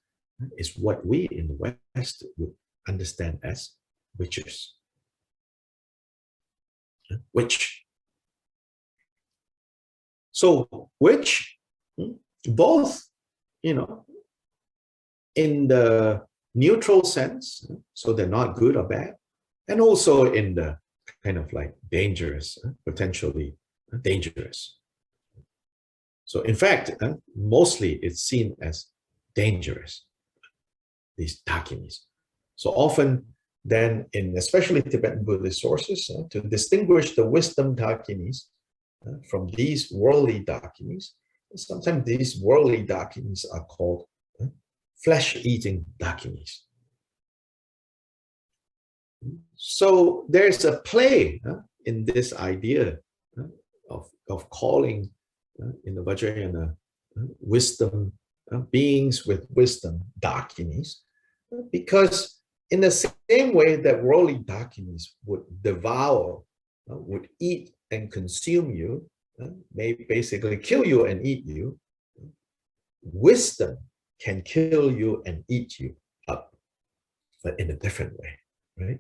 what we in the West would understand as witches. Witch. So, witch, both, in the neutral sense, so they're not good or bad, and also in the kind of like dangerous, potentially dangerous. So in fact, mostly it's seen as dangerous, these Dakinis. So often then, especially Tibetan Buddhist sources, to distinguish the wisdom Dakinis from these worldly Dakinis, sometimes these worldly Dakinis are called flesh-eating Dakinis. So there's a play in this idea of calling in the Vajrayana wisdom, beings with wisdom, Dakinis, because in the same way that worldly Dakinis would devour, would eat and consume you, may basically kill you and eat you, wisdom can kill you and eat you up, but in a different way, right?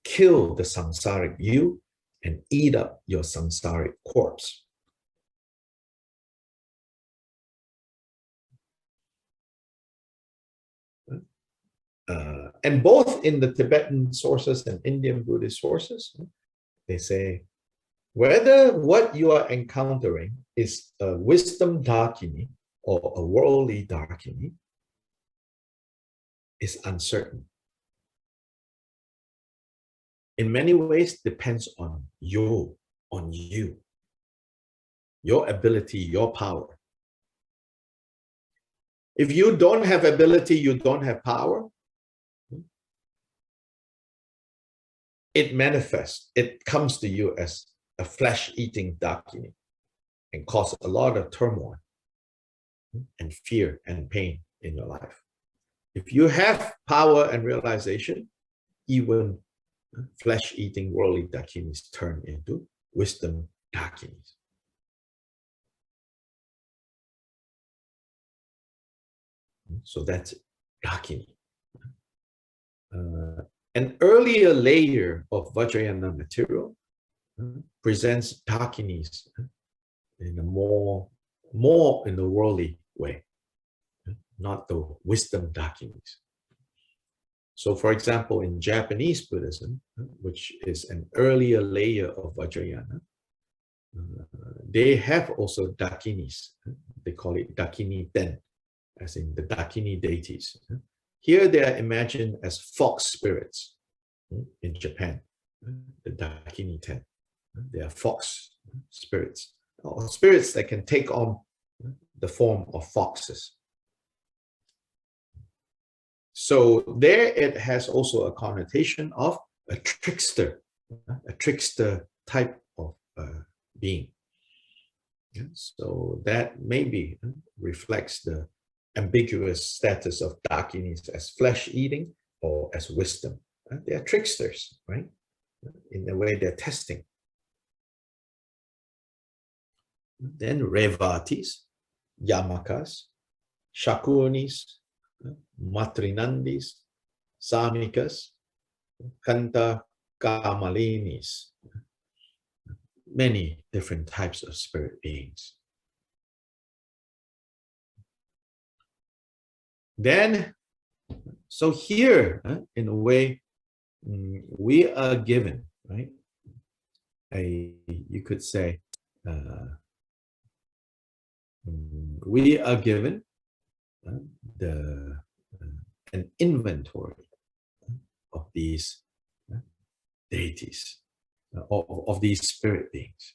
Kill the samsaric you and eat up your samsaric corpse. And both in the Tibetan sources and Indian Buddhist sources, they say, whether what you are encountering is a wisdom Dakini or a worldly Dakini is uncertain. In many ways, depends on you, your ability, your power. If you don't have ability, you don't have power, it manifests, it comes to you as a flesh-eating Dakini and cause a lot of turmoil and fear and pain in your life. If you have power and realization, even flesh-eating worldly Dakinis turn into wisdom Dakinis. So that's Dakini. An earlier layer of Vajrayana material presents Dakinis in a more in the worldly way, not the wisdom Dakinis. So for example, in Japanese Buddhism, which is an earlier layer of Vajrayana, they have also Dakinis. They call it Dakini Ten, as in the Dakini deities. Here they are imagined as fox spirits in Japan, the Dakini Ten. They are fox spirits, or spirits that can take on the form of foxes. So there it has also a connotation of a trickster type of being. So that maybe reflects the ambiguous status of Dakinis as flesh-eating or as wisdom. They are tricksters, right? In the way they're testing. Then Revatis, Yamakas, Shakunis, Matrinandis, Samikas, Kanta Kamalinis. Many different types of spirit beings. Then, so here, in a way, we are given, right? You could say, we are given an inventory of these deities. of these spirit beings.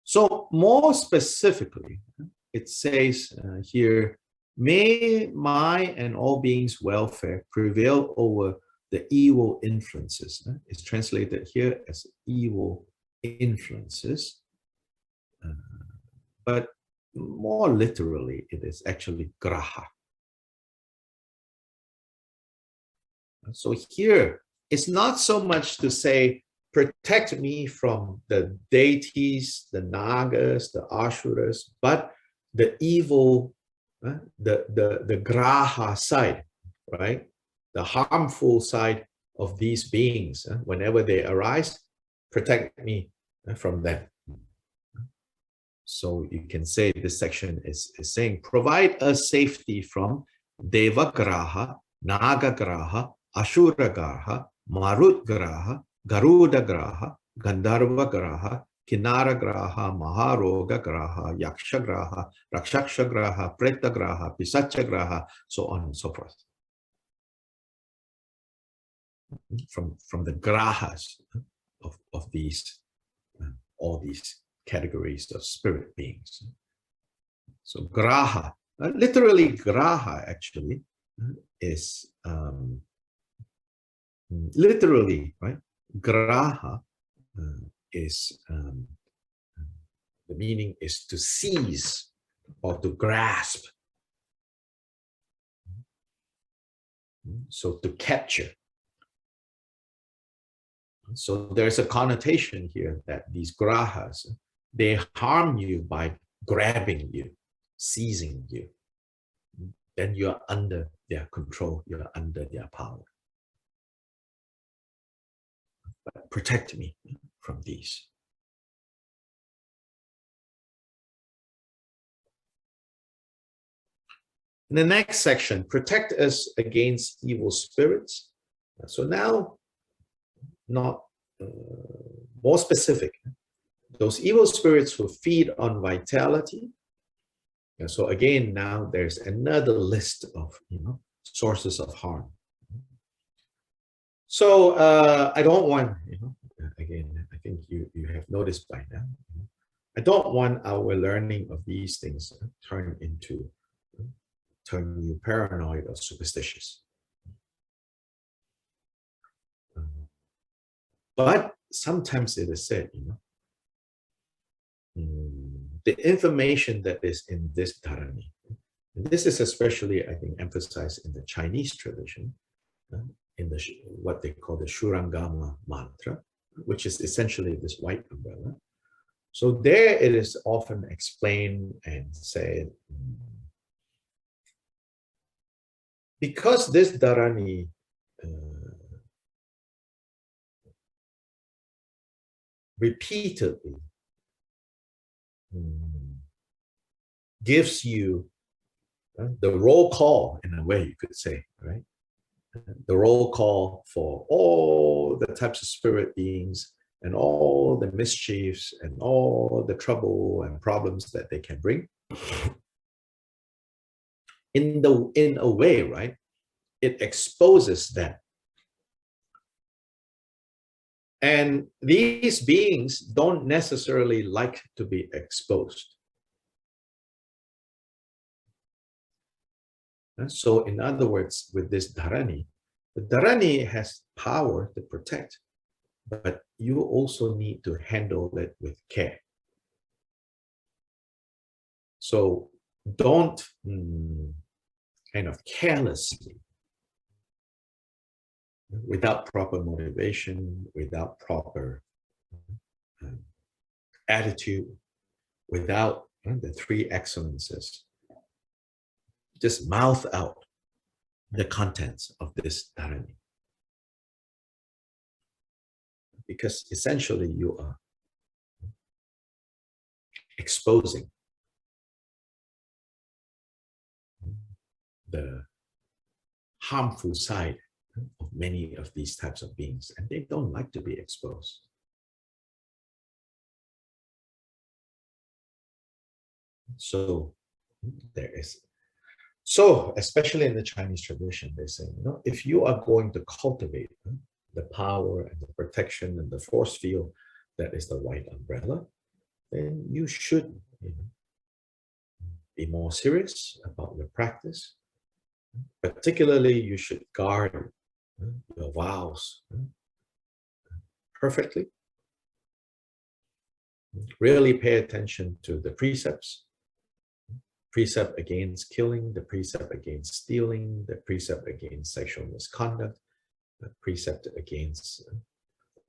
So more specifically, it says here, may my and all beings' welfare prevail over the evil influences. It's translated here as evil influences, but more literally, it is actually graha. So here, it's not so much to say, protect me from the deities, the nagas, the asuras, but the evil, the graha side, right? The harmful side of these beings. Whenever they arise, protect me from them. So you can say this section is saying, provide us safety from Deva Graha, Naga Graha, Ashura Graha, Marut Graha, Garuda Graha, Gandharva Graha, Kinara Graha, Maharoga Graha, Yaksha Graha, Rakshaksha Graha, Preta Graha, Pisacha Graha, so on and so forth. From the grahas of these, all these categories of spirit beings. So graha, literally graha actually is literally, right? Graha is the meaning is to seize or to grasp. So to capture. So there's a connotation here that these grahas, they harm you by grabbing you, seizing you. Then you're under their control, you're under their power. But protect me from these. In the next section, protect us against evil spirits. So now, not more specific, those evil spirits who feed on vitality. And so again, now there's another list of sources of harm. So I don't want, again, I think you have noticed by now, I don't want our learning of these things turn you paranoid or superstitious. But sometimes it is said, the information that is in this Dharani, and this is especially, I think, emphasized in the Chinese tradition, in the what they call the Shurangama mantra, which is essentially this white umbrella. So there it is often explained and said, because this Dharani repeatedly gives you the roll call, in a way you could say, right? The roll call for all the types of spirit beings and all the mischiefs and all the trouble and problems that they can bring. In a way, right? It exposes them. And these beings don't necessarily like to be exposed. And so in other words, with this Dharani, the Dharani has power to protect, but you also need to handle it with care. So don't kind of carelessly, without proper motivation, without proper attitude, without the three excellences, just mouth out the contents of this Dharani. Because essentially you are exposing the harmful side of many of these types of beings, and they don't like to be exposed. So there is. So, especially in the Chinese tradition, they say, if you are going to cultivate the power and the protection and the force field that is the white umbrella, then you should be more serious about your practice. Particularly, you should guard your vows perfectly. Really pay attention to the precepts. Precept against killing, the precept against stealing, the precept against sexual misconduct, the precept against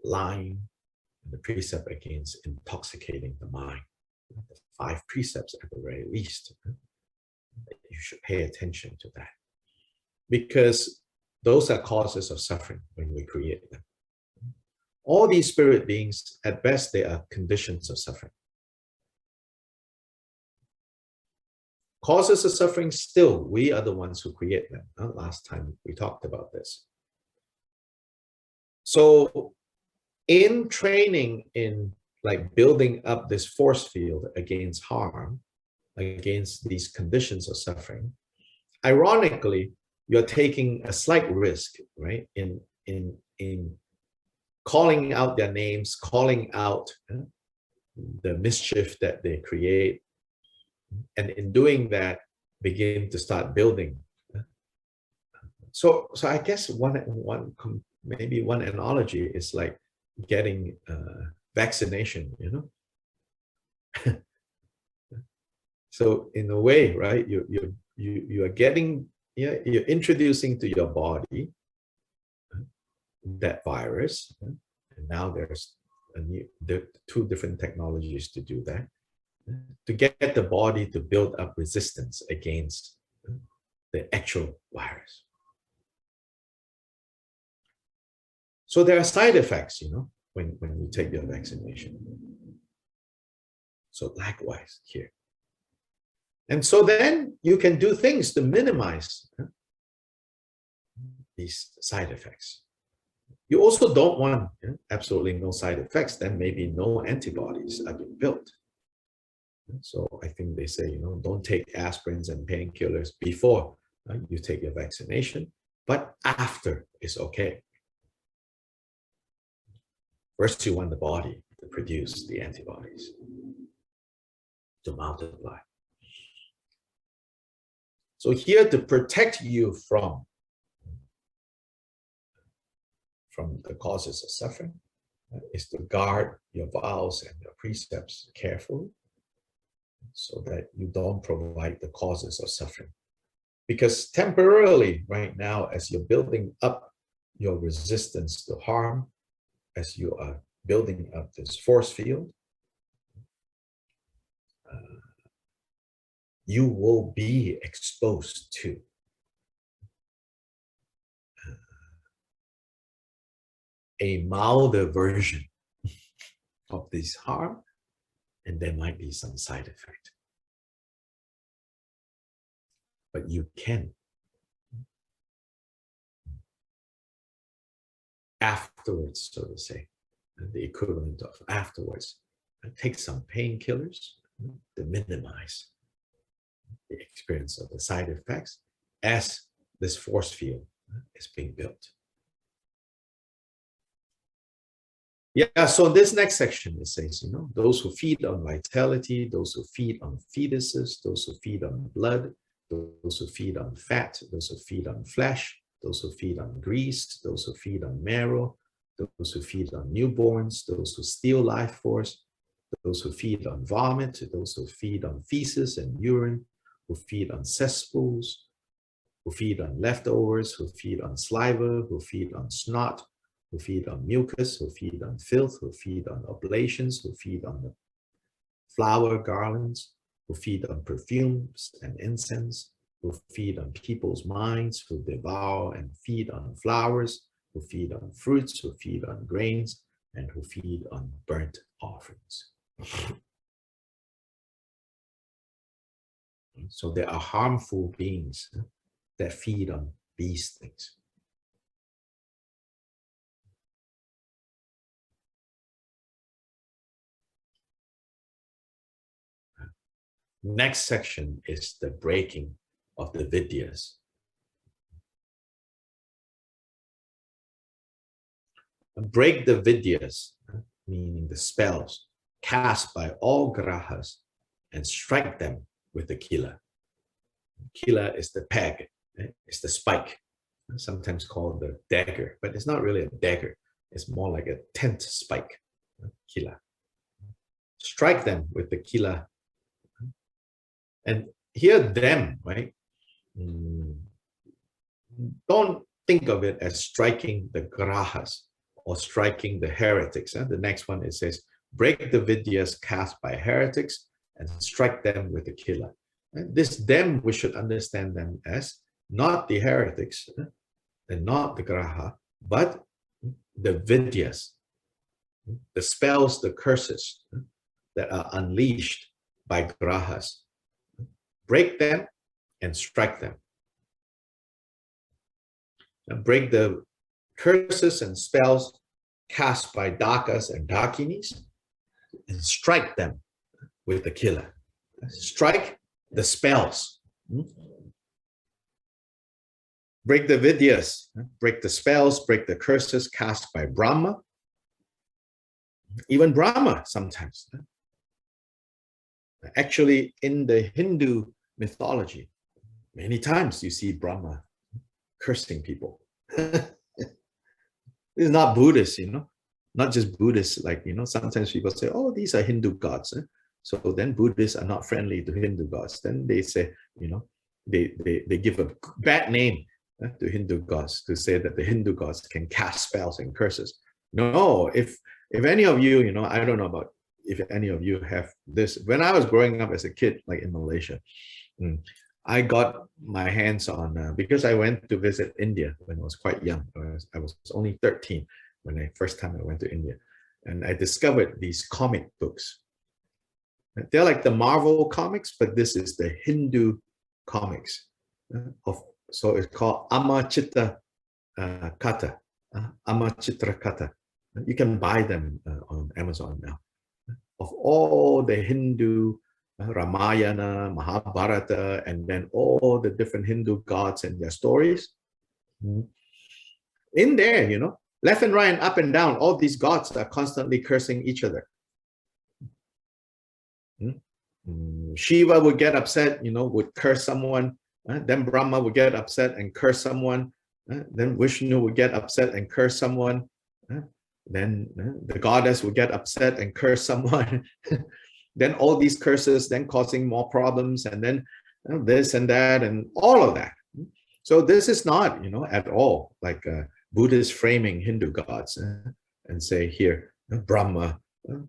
lying, and the precept against intoxicating the mind. The 5 precepts at the very least. You should pay attention to that. Because those are causes of suffering when we create them. All these spirit beings, at best, they are conditions of suffering. Causes of suffering, still, we are the ones who create them. Last time we talked about this. So in training, in like building up this force field against harm, against these conditions of suffering, ironically, you're taking a slight risk, right? In calling out their names, calling out the mischief that they create, and in doing that, begin to start building. So I guess maybe one analogy is like getting vaccination, So in a way, right, you are getting, you're introducing to your body that virus, and now there's there are 2 different technologies to do that, to get the body to build up resistance against the actual virus. So there are side effects, when you take your vaccination. So likewise here. And so then you can do things to minimize these side effects. You also don't want absolutely no side effects, then maybe no antibodies are being built. So I think they say, don't take aspirins and painkillers before you take your vaccination, but after is okay. First, you want the body to produce the antibodies to multiply. So here, to protect you from the causes of suffering is to guard your vows and your precepts carefully so that you don't provide the causes of suffering. Because temporarily, right now, as you're building up your resistance to harm, as you are building up this force field, you will be exposed to a milder version of this harm, and there might be some side effect. But you can, afterwards, so to say, the equivalent of afterwards, take some painkillers to minimize the experience of the side effects as this force field is being built. Yeah, so in this next section, it says, those who feed on vitality, those who feed on fetuses, those who feed on blood, those who feed on fat, those who feed on flesh, those who feed on grease, those who feed on marrow, those who feed on newborns, those who steal life force, those who feed on vomit, those who feed on feces and urine, who feed on cesspools, who feed on leftovers, who feed on saliva, who feed on snot, who feed on mucus, who feed on filth, who feed on oblations, who feed on the flower garlands, who feed on perfumes and incense, who feed on people's minds, who devour and feed on flowers, who feed on fruits, who feed on grains, and who feed on burnt offerings. So there are harmful beings that feed on these things. Next section is the breaking of the Vidyas. Break the Vidyas, meaning the spells, cast by all grahas, and strike them with the kila. Kila is the peg, it's the spike, sometimes called the dagger, but it's not really a dagger. It's more like a tent spike, kila. Strike them with the kila. And here them, right? Don't think of it as striking the grahas or striking the heretics. The next one, it says, break the Vidyas cast by heretics and strike them with the kila. And this them, we should understand them as not the heretics and not the graha, but the Vidyas, the spells, the curses that are unleashed by grahas. Break them and strike them. And break the curses and spells cast by dakas and dakinis and strike them with the kila. Strike the spells. Break the Vidyas, break the spells, break the curses cast by Brahma. Even Brahma sometimes. Actually, in the Hindu mythology, many times you see Brahma cursing people. This is not Buddhist, not just Buddhists, like, sometimes people say, oh, these are Hindu gods. So then Buddhists are not friendly to Hindu gods. Then they say, they give a bad name to Hindu gods to say that the Hindu gods can cast spells and curses. No, if any of you, I don't know about if any of you have this. When I was growing up as a kid, like in Malaysia, I got my hands on, because I went to visit India when I was quite young. I was only 13 when the first time I went to India. And I discovered these comic books. They're like the Marvel comics, but this is the Hindu comics. So it's called Amachitra Kata. Amachitra Kata. You can buy them on Amazon now. Of all the Hindu Ramayana, Mahabharata, and then all the different Hindu gods and their stories. In there, left and right and up and down, all these gods are constantly cursing each other. Shiva would get upset, would curse someone. Then Brahma would get upset and curse someone. Then Vishnu would get upset and curse someone. Then the goddess would get upset and curse someone. Then all these curses then causing more problems, and then this and that and all of that. So this is not, at all like Buddhist framing Hindu gods and say here, Brahma,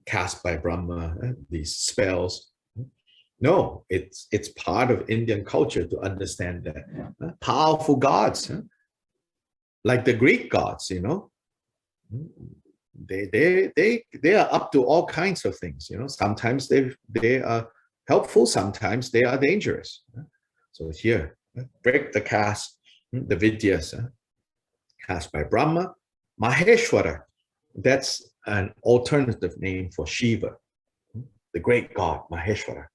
cast by Brahma, these spells. No, it's part of Indian culture to understand that powerful gods, like the Greek gods, they are up to all kinds of things. Sometimes they are helpful, sometimes they are dangerous. So here, break the cast, the Vidyas, cast by Brahma. Maheshwara, that's an alternative name for Shiva, the great god, Maheshwara.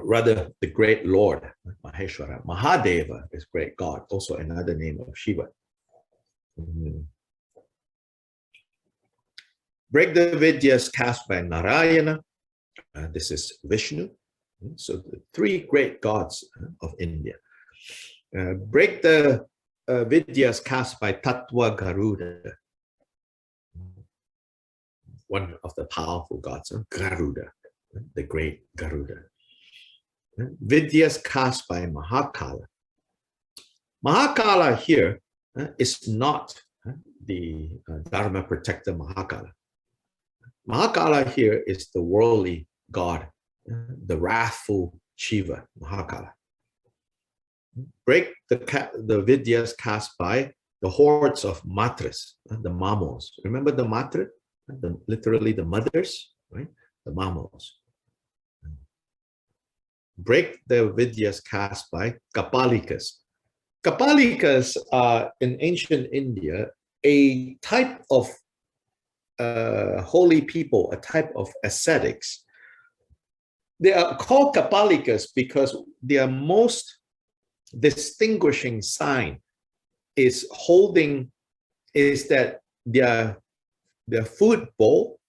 Rather, the great Lord, Maheshwara. Mahadeva is great god, also another name of Shiva. Break the Vidyas cast by Narayana. This is Vishnu. So the three great gods of India. Break the Vidyas cast by Tattva Garuda, one of the powerful gods, Garuda, the great Garuda. Vidyas cast by Mahakala. Mahakala here is not the Dharma protector Mahakala. Mahakala here is the worldly god, the wrathful Shiva, Mahakala. Break the Vidyas cast by the hordes of matras, the mamos. Remember the matra? Literally the mothers, right? The mamos. Break the Vidyas cast by Kapalikas. Kapalikas are in ancient India a type of holy people, a type of ascetics They are called Kapalikas because their most distinguishing sign is that their food bowl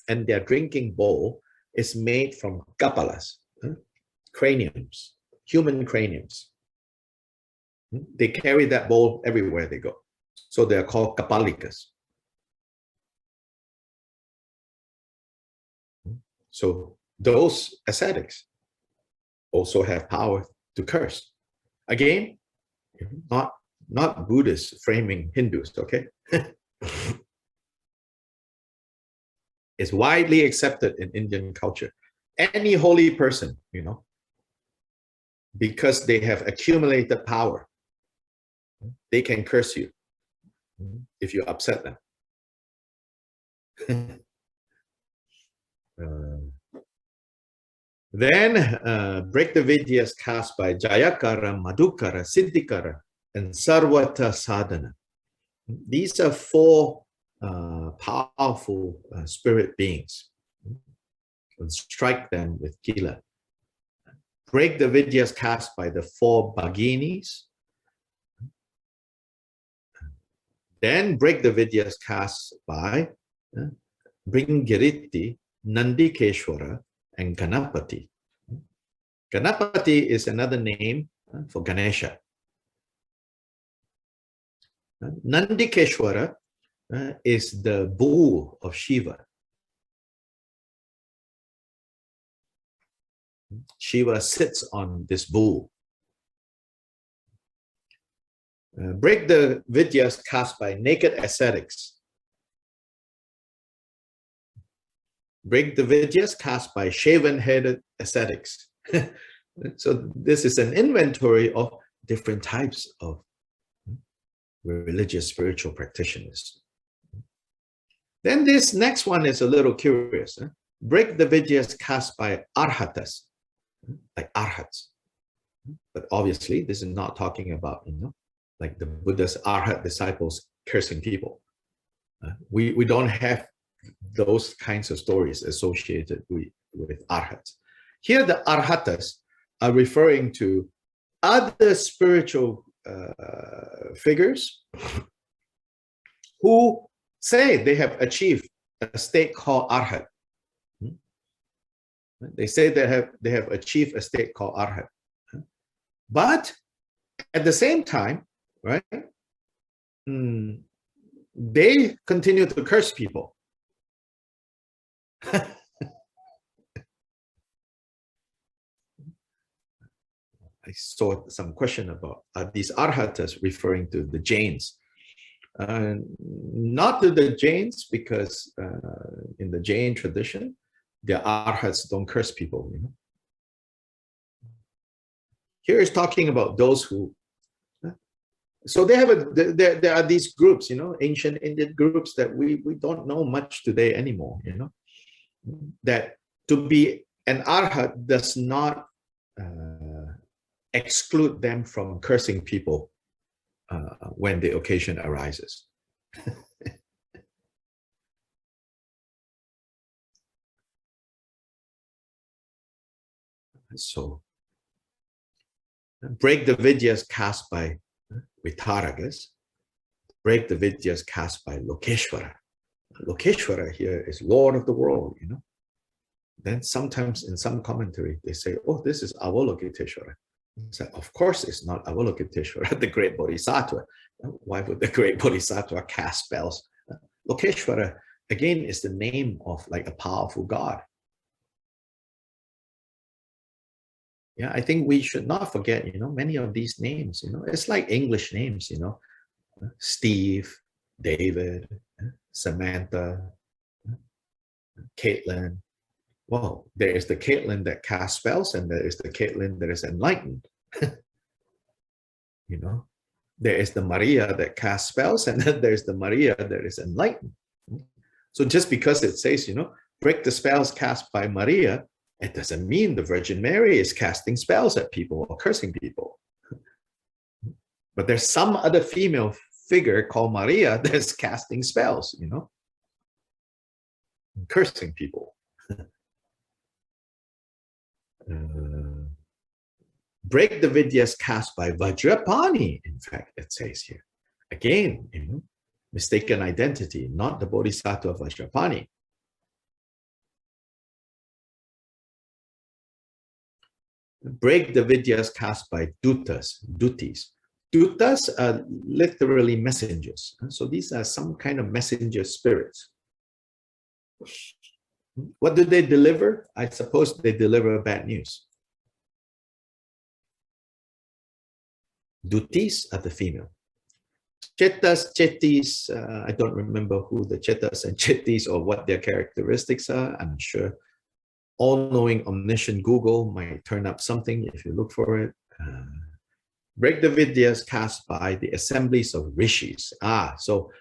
and their drinking bowl is made from kapalas, craniums, human craniums. They carry that bowl everywhere they go. So they're called kapalikas. So those ascetics also have power to curse. Again, not Buddhists framing Hindus, okay? It's widely accepted in Indian culture. Any holy person, because they have accumulated power, they can curse you if you upset them. Then break the vidyas cast by Jayakara, Madhukara, Siddhikara, and Sarvata Sadhana. These are four powerful spirit beings. And strike them with kila. Break the vidyas cast by the four bhaginis. Then break the vidyas cast by Bringiriti, Nandikeshwara, and Ganapati. Ganapati is another name for Ganesha. Nandikeshwara is the bull of Shiva. Shiva sits on this bull. Break the vidyas cast by naked ascetics. Break the vidyas cast by shaven-headed ascetics. So this is an inventory of different types of religious spiritual practitioners. Then this next one is a little curious. Break the vidyas cast by arhatas, like arhats. But obviously, this is not talking about, like the Buddha's arhat disciples cursing people. We don't have those kinds of stories associated with arhats. Here, the arhatas are referring to other spiritual figures who say they have achieved a state called arhat. They say they have achieved a state called arhat. But at the same time, right, they continue to curse people. I saw some question about, are these arhatas referring to the Jains? Not to the Jains, because in the Jain tradition, the arhats don't curse people. Here is talking about those who. So they have there are these groups, ancient Indian groups that we don't know much today anymore. That to be an arhat does not exclude them from cursing people when the occasion arises. So, break the vidyas cast by Vitaragas, break the vidyas cast by Lokeshwara. Lokeshwara here is Lord of the world, Then sometimes in some commentary, they say, oh, this is Avalokiteshvara. So of course, it's not Avalokiteshvara, the great Bodhisattva. Why would the great Bodhisattva cast spells? Lokeshwara, again, is the name of like a powerful god. Yeah, I think we should not forget, many of these names, it's like English names, Steve, David, Samantha, Caitlin. Well, there is the Caitlin that casts spells, and there is the Caitlin that is enlightened. There is the Maria that casts spells, and then there's the Maria that is enlightened. So just because it says, break the spells cast by Maria, it doesn't mean the Virgin Mary is casting spells at people or cursing people. But there's some other female figure called Maria that's casting spells, cursing people. break the vidyas cast by Vajrapani, in fact, it says here. Again, mistaken identity, not the Bodhisattva Vajrapani. Break the vidyas cast by dutas, dutis. Dutas are literally messengers. So these are some kind of messenger spirits. What do they deliver? I suppose they deliver bad news. Dutis are the female. Chetas, chetis, I don't remember who the chetas and chetis or what their characteristics are. I'm sure all-knowing, omniscient Google might turn up something if you look for it. Break the vidyas cast by the assemblies of rishis. So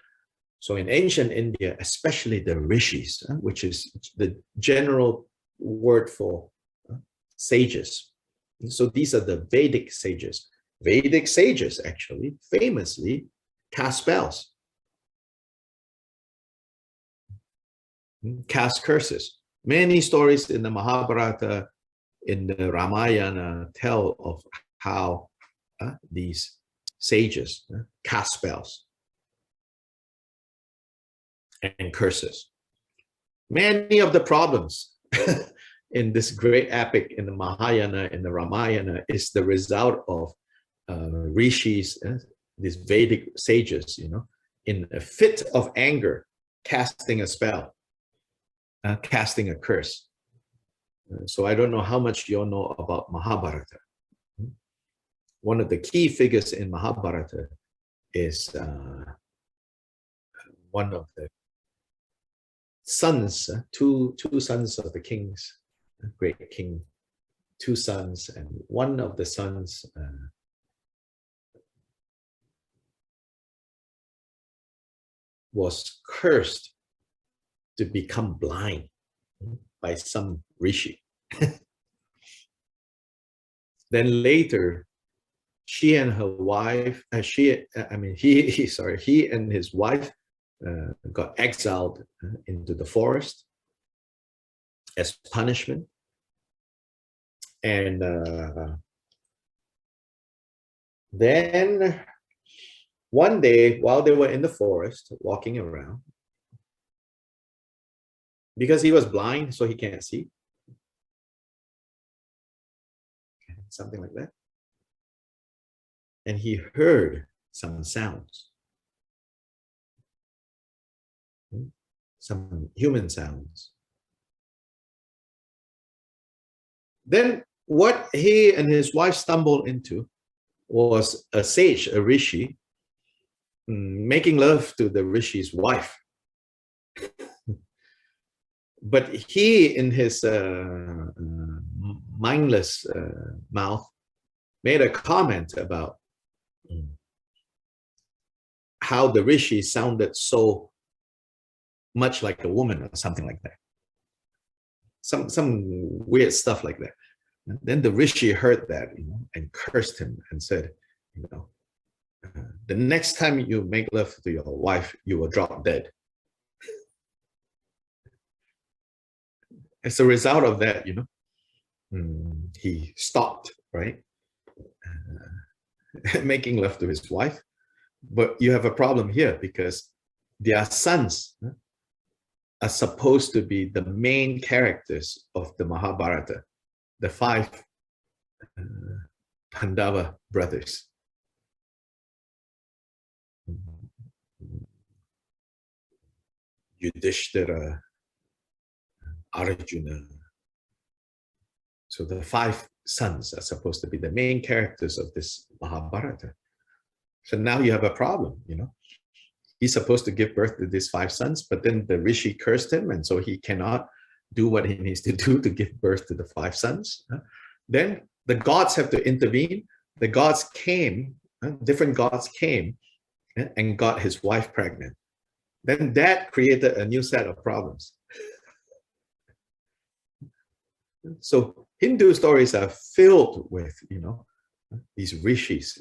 in ancient India, especially the rishis, which is the general word for sages. So these are the Vedic sages. Vedic sages actually famously cast spells, cast curses. Many stories in the Mahabharata, in the Ramayana, tell of how these sages cast spells and curses. Many of the problems in this great epic in the Mahayana, in the Ramayana, is the result of rishis, these Vedic sages, in a fit of anger, casting a spell. Casting a curse. So I don't know how much you all know about Mahabharata. One of the key figures in Mahabharata is one of the sons, two sons of the kings, great king, two sons, and one of the sons was cursed to become blind by some rishi. Then later, she and her wife, he and his wife got exiled into the forest as punishment. And then one day, while they were in the forest, walking around, because he was blind, so he can't see. Something like that. And he heard some sounds. Some human sounds. Then what he and his wife stumbled into was a sage, a rishi, making love to the rishi's wife. But he, in his mindless mouth, made a comment about how the rishi sounded so much like a woman or something like that. Some weird stuff like that. And then the rishi heard that, and cursed him and said, the next time you make love to your wife, you will drop dead. As a result of that, he stopped, right? Making love to his wife. But you have a problem here because their sons are supposed to be the main characters of the Mahabharata, the 5 Pandava brothers. Yudhishthira, Arjuna. So the 5 sons are supposed to be the main characters of this Mahabharata. So now you have a problem, He's supposed to give birth to these 5 sons, but then the rishi cursed him, and so he cannot do what he needs to do to give birth to the 5 sons. Then the gods have to intervene. The gods came, different gods came and got his wife pregnant. Then that created a new set of problems. So Hindu stories are filled with, these rishis,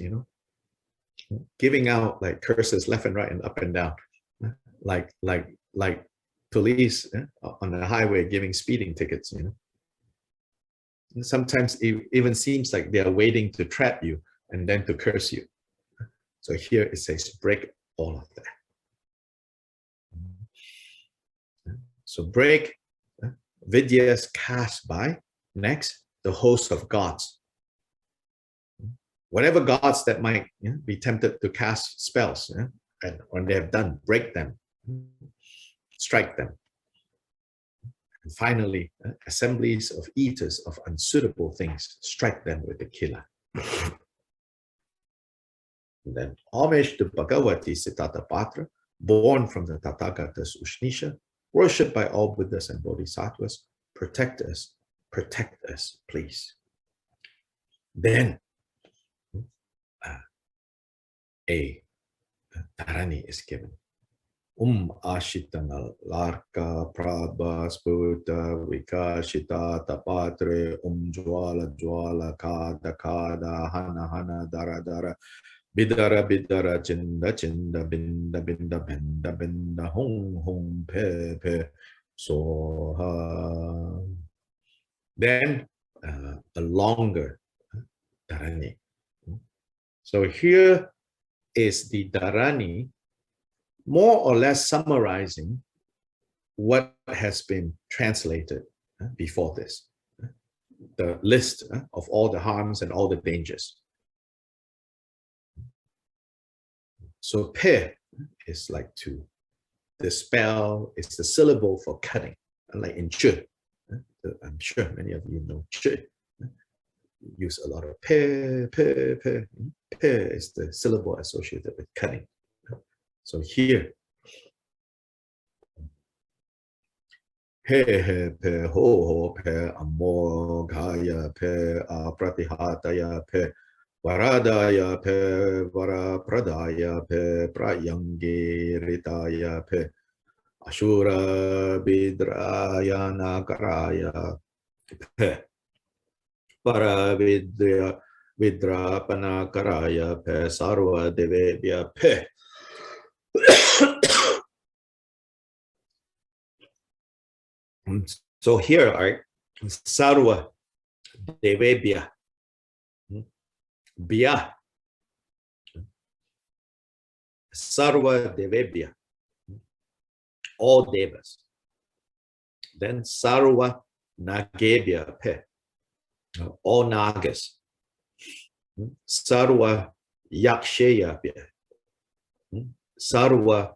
giving out like curses left and right and up and down, like police on the highway giving speeding tickets, Sometimes it even seems like they are waiting to trap you and then to curse you. So here it says, break all of that. So break vidyas cast by, next, the host of gods. Whatever gods that might be tempted to cast spells, and when they have done, break them, strike them. And finally, assemblies of eaters of unsuitable things, strike them with the killer. And then homage to Bhagavati Sitatapatra, born from the Tathagata's Ushnisha, worshipped by all Buddhas and Bodhisattvas, protect us, please. Then a Dharani is given. Ashitana Larka Prabhas Buddha Vikashita Tapatre Jwala Jwala Kada Kada Hana Hana Dara Dara Bidara Bidara Chinda Chinda Binda Binda Binda Binda Hong Hong Pe Pe Soha. Then a longer Dharani. So here is the Dharani, more or less summarizing what has been translated before this, the list of all the harms and all the dangers. So pe is like to dispel, it's the syllable for cutting, like in chö. I'm sure many of you know chö. Use a lot of pe. Pe is the syllable associated with cutting. So here, he pe ho pe amo gaya pe apratihataya pe varadaya pe varapradaya pe prayangi ritaya pe ashura bidraya nakaraya pe paravidya vidrapanakaraya pe sarva devebhya pe. So here are sarva devebhya, bhya, sarva devebhya, all devas. Then sarva nagebhya pe, all nagas. Sarva yaksheya pe, sarva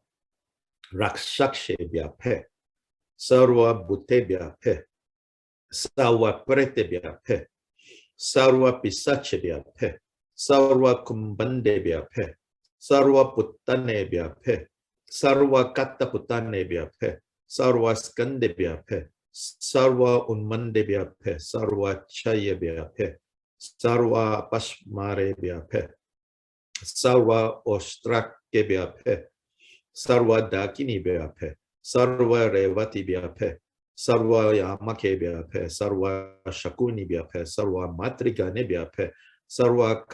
rakshakshebhya pe, sarva bhutebhya pe, sarva pretebhya pe, sarva pisachebhya pe, sarva kumbandebhya pe, sarva puttanebhya pe, sarva kattaputtanebhya pe, sarva skandebhya pe, sarva unmandebhya pe, sarva chayebhya pe, sarva pashmarebhya pe, sarva ostrakebhya pe, sarva dakinibhya pe, sarva revatibhya pe, sarva yamakebhya pe, sarva shakunibhya pe, sarva matriganebhya pe, sarva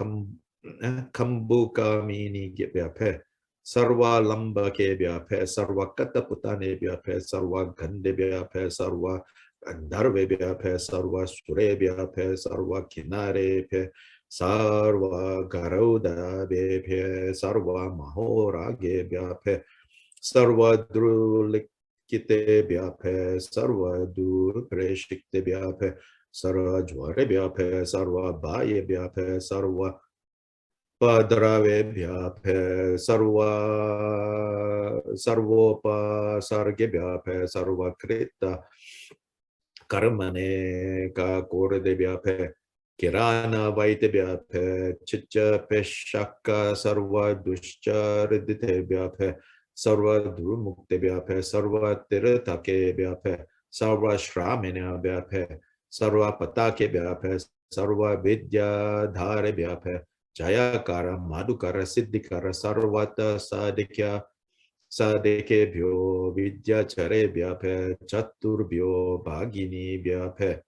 kambukaminibhya pe, sarva lambakebhya pe, sarva kattaputanebhya pe, sarva gandebhya pe, sarva gandharvebhya pe, sarva surebhya pe, sarva kinare pe, sarva garodabhya, sarva mahoragebhya pe, sarva drulikitebhya pe, sarva durpreshikitebhya pe, sarva jwarebhya pe, sarva bhayebhya pe, sarva padravebhya pe, sarvopa sargebhya pe, sarva krita karmane ka koredebhya pe, kirana vaitebhya pe, chicha peshaka sarva dushchariditebhya pe, sarva durmuktebhya pe, sarva tirtakebhya pe, sarva shraminabhya pe, sarva patakebhya pe, sarva vidya dharebhya pe, jayakara madhukara siddhikara sarvata sadikya sadekebhyo vidya charebhya pe, chaturbhyo bhaginibhya pe.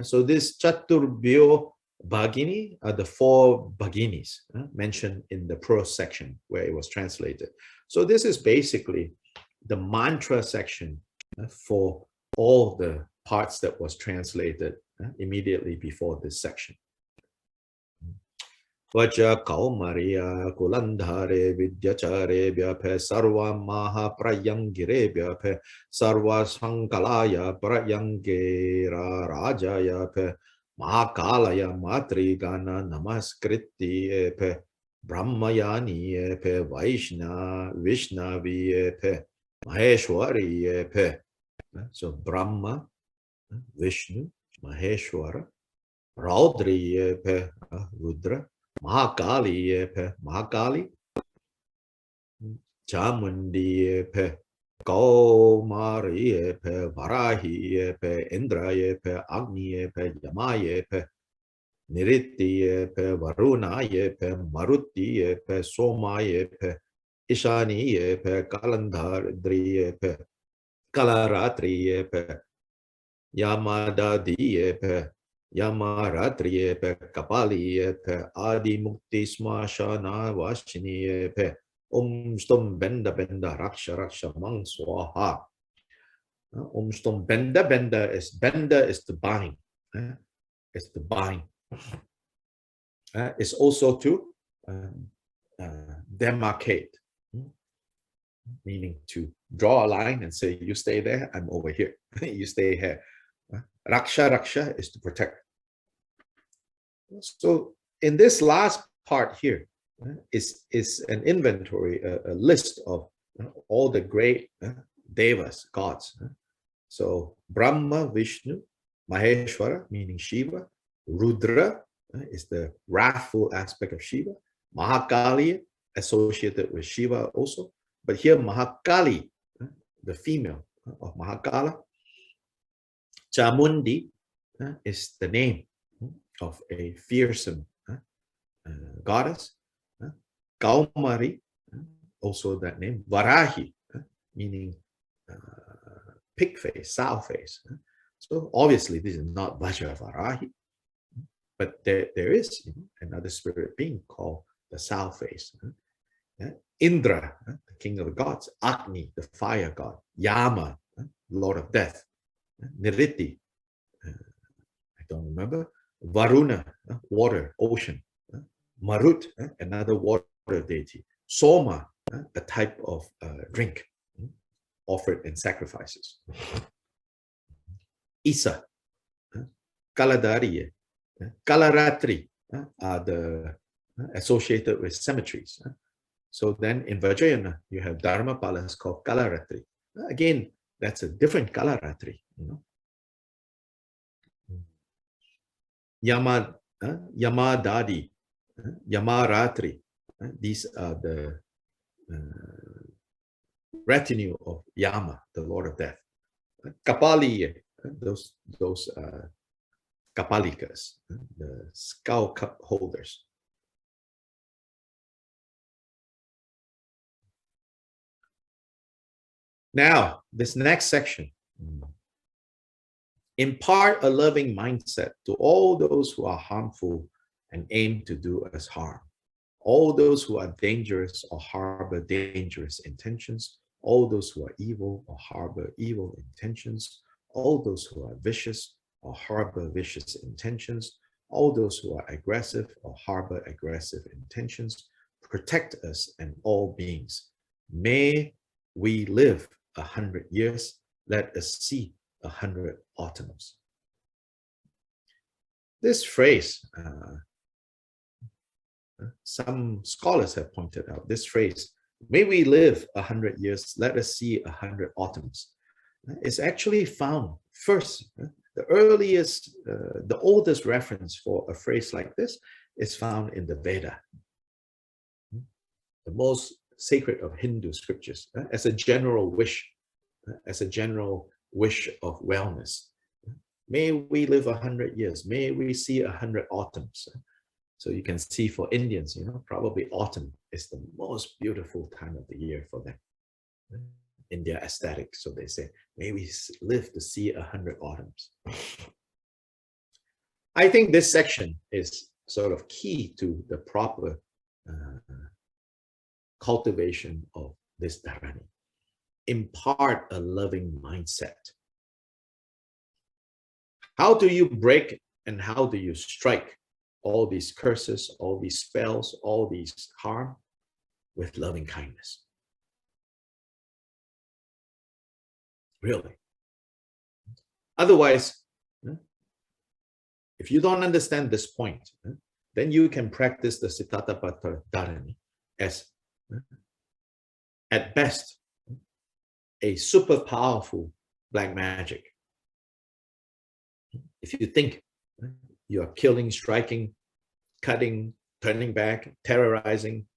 So this chaturbhyo bhagini are the 4 bhaginis mentioned in the prose section where it was translated. So this is basically the mantra section for all the parts that was translated immediately before this section. Vacha Kaumariya Kulandhare Vidyachare Vyaphe Sarva Maha Prayangire Vyaphe Sarva Sankalaya Prayangera Rajaya Phe Mahakalaya Matrigana Namaskritti Phe Brahmayani Phe Vishnavi Phe Maheshwari Phe. So Brahma, Vishnu, Maheshwara, Raudri Phe Rudra, Mahakali Phe Mahakali, Chamundi Phe Kaumari Phe Varahi Phe Indra Phe Agni Phe Yamaya Phe Niriti Phe Varuna Phe Maruti Phe Somaya Phe Ishani Phe Kalandhari Phe Kalaratri Phe Yamadadi Phe Yamaratri Phe Kapali Phe Adi Mukti Smashana Vashini Phe Stum Benda Benda Raksha Raksha Mang Swaha. Stum Benda Benda is to bind. It's to bind. It's also to demarcate, meaning to draw a line and say, you stay there, I'm over here. You stay here. Raksha Raksha is to protect. So in this last part here is an inventory, a list of all the great devas, gods. So Brahma, Vishnu, Maheshwara, meaning Shiva, Rudra is the wrathful aspect of Shiva, Mahakali associated with Shiva also, but here Mahakali, the female of Mahakala. Chamundi is the name of a fearsome goddess. Kaumari, also that name. Varahi, meaning pig face, sow face. So obviously this is not Vajravarahi, but there is another spirit being called the sow face. Indra, the king of the gods. Agni, the fire god. Yama, lord of death. Niriti, I don't remember. Varuna, water, ocean. Marut, another water deity. Soma, a type of drink offered in sacrifices. Isa, Kaladariye, Kalaratri are the associated with cemeteries. So then in Vajrayana, you have Dharma Palace called Kalaratri. Again, that's a different Kalaratri. Yamadadi, Yamaratri. These are the retinue of Yama, the Lord of Death. Kapali, those Kapalikas, the skull cup holders. Now, this next section, impart a loving mindset to all those who are harmful and aim to do us harm. All those who are dangerous or harbor dangerous intentions, all those who are evil or harbor evil intentions, all those who are vicious or harbor vicious intentions, all those who are aggressive or harbor aggressive intentions, protect us and all beings. May we live 100 years, let us see 100 autumns. This phrase, some scholars have pointed out this phrase, may we live 100 years, let us see 100 autumns, is actually found first. The earliest, the oldest reference for a phrase like this is found in the Veda, the most sacred of Hindu scriptures, as a general wish, of wellness. May we live 100 years, may we see 100 autumns. So you can see for Indians, probably autumn is the most beautiful time of the year for them in their aesthetic. So they say, may we live to see 100 autumns. I think this section is sort of key to the proper cultivation of this Dharani. Impart a loving mindset. How do you break and how do you strike all these curses, all these spells, all these harm? With loving kindness. Really. Otherwise, if you don't understand this point, then you can practice the Sitatapatra Dharani as, at best, a super powerful black magic. If you think you are killing, striking, cutting, turning back, terrorizing,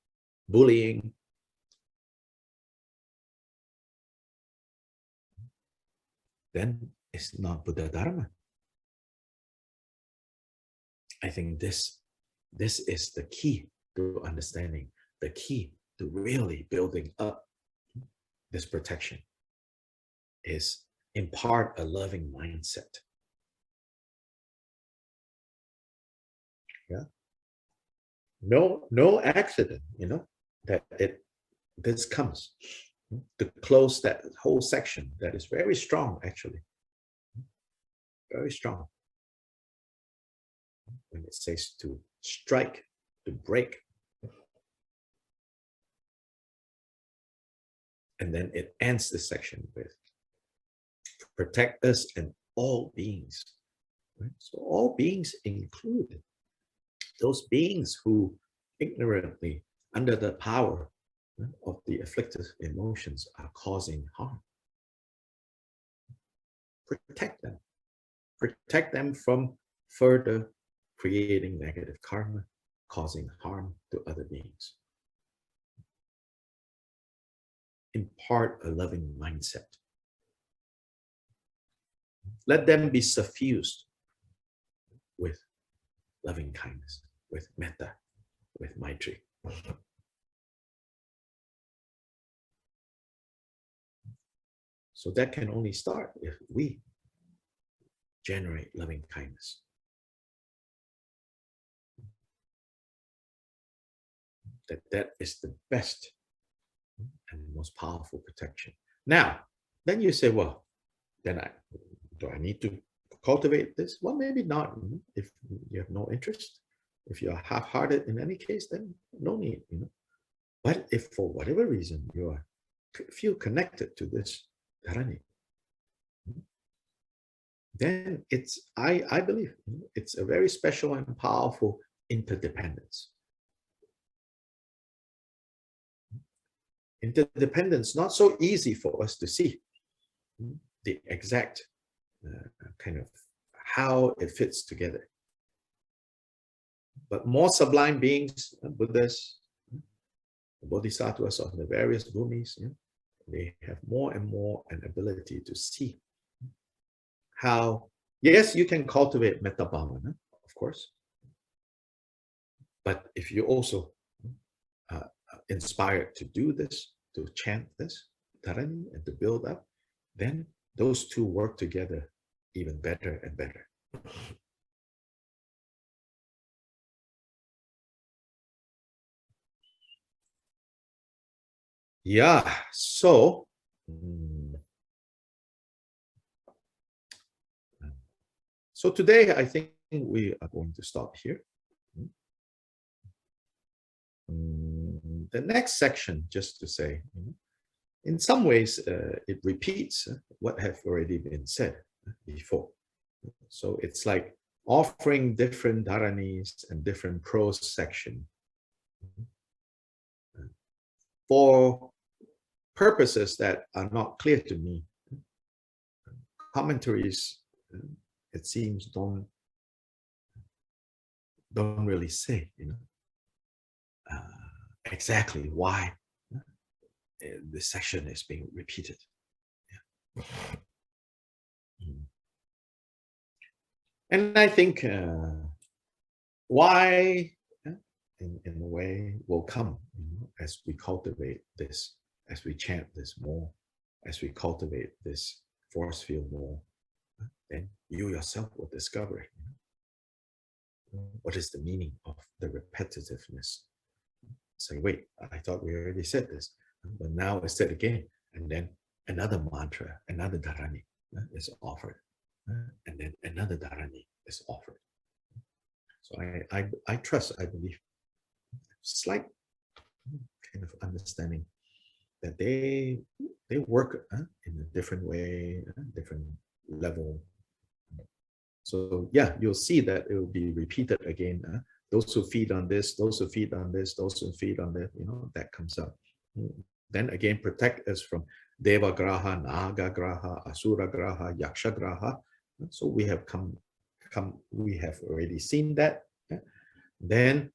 bullying, then it's not Buddha Dharma. I think this is the key to understanding, the key to really building up this protection is impart a loving mindset. Yeah. No accident, that this comes to close that whole section that is very strong, actually. Very strong. When it says to strike, to break. And then it ends the section with protect us and all beings. Right? So all beings include those beings who ignorantly, under the power of the afflictive emotions, are causing harm. Protect them. Protect them from further creating negative karma, causing harm to other beings. Impart a loving mindset. Let them be suffused with loving kindness, with metta, with maitri. So that can only start if we generate loving kindness. That is the best and most powerful protection. Now, then you say, well, then do I need to cultivate this? Well, maybe not. If you have no interest, if you're half-hearted in any case, then no need. But if for whatever reason you feel connected to this Dharani, then I believe it's a very special and powerful interdependence. Interdependence, not so easy for us to see the exact kind of how it fits together. But more sublime beings, Buddhas, Bodhisattvas of the various bhumis, they have more and more an ability to see how, yes, you can cultivate metta bhavana, of course. But if you also inspired to do this, to chant this Dharani and to build up, then those two work together even better and better. Yeah, so today I think we are going to stop here. The next section, just to say, in some ways, it repeats what have already been said before. So it's like offering different dharanis and different prose section for purposes that are not clear to me. Commentaries, it seems, don't really say, exactly why this section is being repeated. Yeah. And I think why, in a way, will come as we cultivate this, as we chant this more, as we cultivate this force field more, then you yourself will discover it. What is the meaning of the repetitiveness? Say, wait, I thought we already said this, but now it's said again, and then another mantra, another dharani is offered. and then another Dharani is offered. So I trust, I believe, slight kind of understanding that they work in a different way, different level. So yeah, you'll see that it will be repeated again. Those who feed on this, those who feed on this, those who feed on that, that comes up. Then again, protect us from Deva Graha, Naga Graha, Asura Graha, Yaksha Graha. So we have we have already seen that. Then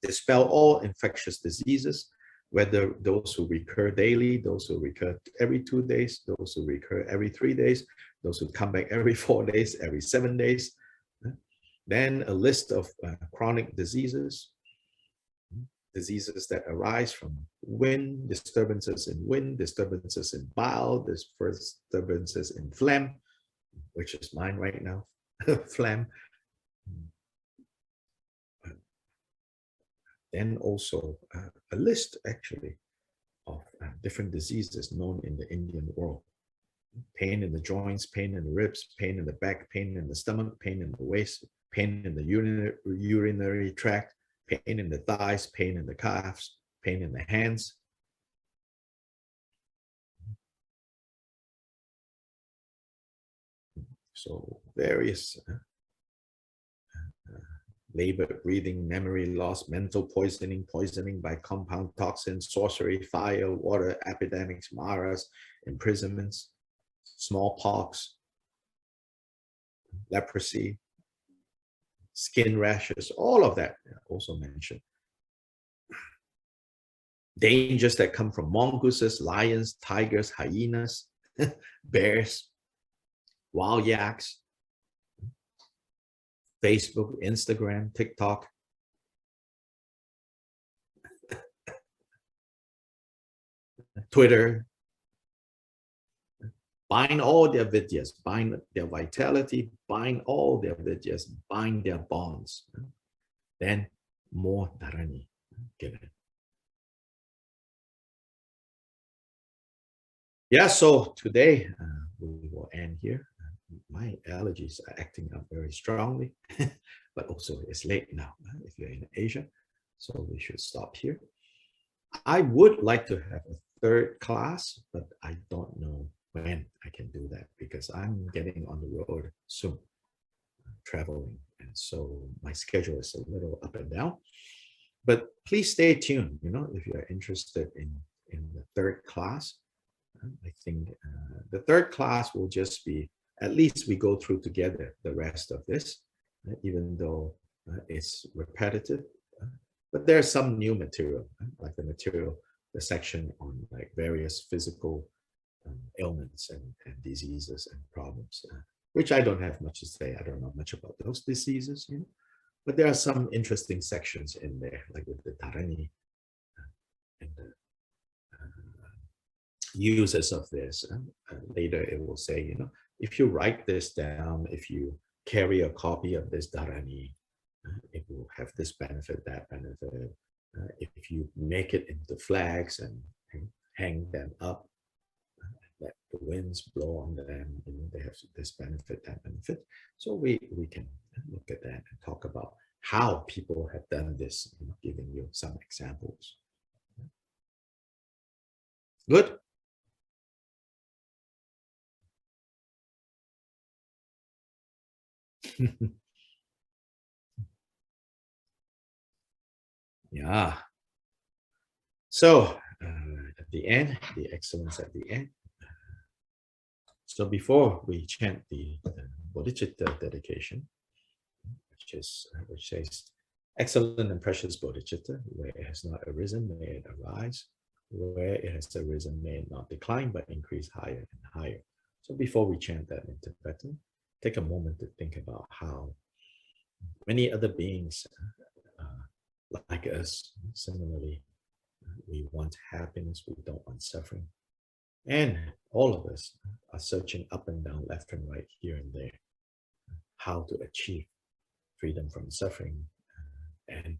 dispel all infectious diseases, whether those who recur daily, those who recur every 2 days, those who recur every 3 days, those who come back every 4 days, every 7 days. Then a list of chronic diseases that arise from wind, disturbances in bile, disturbances in phlegm, which is mine right now, phlegm. Then also a list actually of different diseases known in the Indian world. Pain in the joints, pain in the ribs, pain in the back, pain in the stomach, pain in the waist, pain in the urinary tract, pain in the thighs, pain in the calves, pain in the hands. So various labor, breathing, memory loss, mental poisoning, poisoning by compound toxins, sorcery, fire, water, epidemics, maras, imprisonments, smallpox, leprosy, skin rashes, all of that also mentioned. Dangers that come from mongooses, lions, tigers, hyenas, bears, wild yaks, Facebook, Instagram, TikTok. Twitter. Bind all their vidyas, bind their vitality, bind all their vidyas, bind their bonds. Then more Dharani given. Yeah, so today we will end here. My allergies are acting up very strongly, but also it's late now if you're in Asia, so we should stop here. I would like to have a third class, but I don't know when I can do that because I'm getting on the road soon, traveling, and so my schedule is a little up and down. But please stay tuned, if you're interested in the third class. I think the third class will just be, at least we go through together the rest of this, even though it's repetitive. But there's some new material, like the section on like various physical ailments and diseases and problems, which I don't have much to say. I don't know much about those diseases, but there are some interesting sections in there, like with the Dharani and the uses of this. Later it will say, if you write this down, if you carry a copy of this Dharani, it will have this benefit, that benefit. If you make it into flags and hang them up, let the winds blow on them, they have this benefit, that benefit. So we can look at that and talk about how people have done this, giving you some examples. Good. Yeah. So at the end, the excellence at the end. So before we chant the bodhicitta dedication, which says, excellent and precious bodhicitta, where it has not arisen, may it arise. Where it has arisen, may it not decline, but increase higher and higher. So before we chant that in Tibetan, take a moment to think about how many other beings like us, similarly, we want happiness, we don't want suffering. And all of us are searching up and down, left and right, here and there, how to achieve freedom from suffering and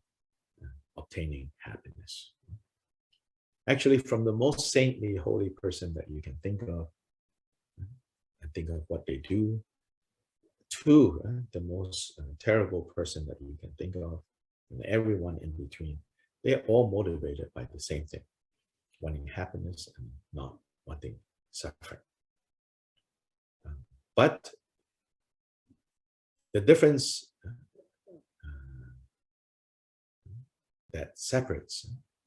obtaining happiness. Actually, from the most saintly, holy person that you can think of, think of what they do, to the most terrible person that you can think of, and everyone in between. They're all motivated by the same thing, wanting happiness and not wanting suffering. But the difference that separates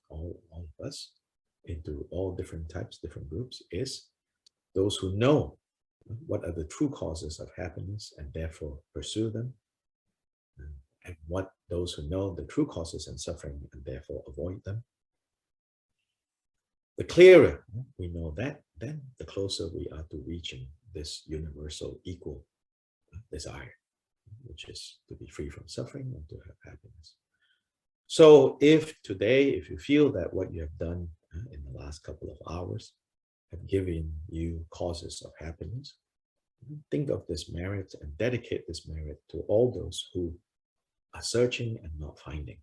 all of us into all different types, different groups, is those who know what are the true causes of happiness and therefore pursue them, and what those who know the true causes and suffering and therefore avoid them. The clearer we know that, then the closer we are to reaching this universal equal desire, which is to be free from suffering and to have happiness. So if today, if you feel that what you have done in the last couple of hours have given you causes of happiness, think of this merit and dedicate this merit to all those who are searching and not finding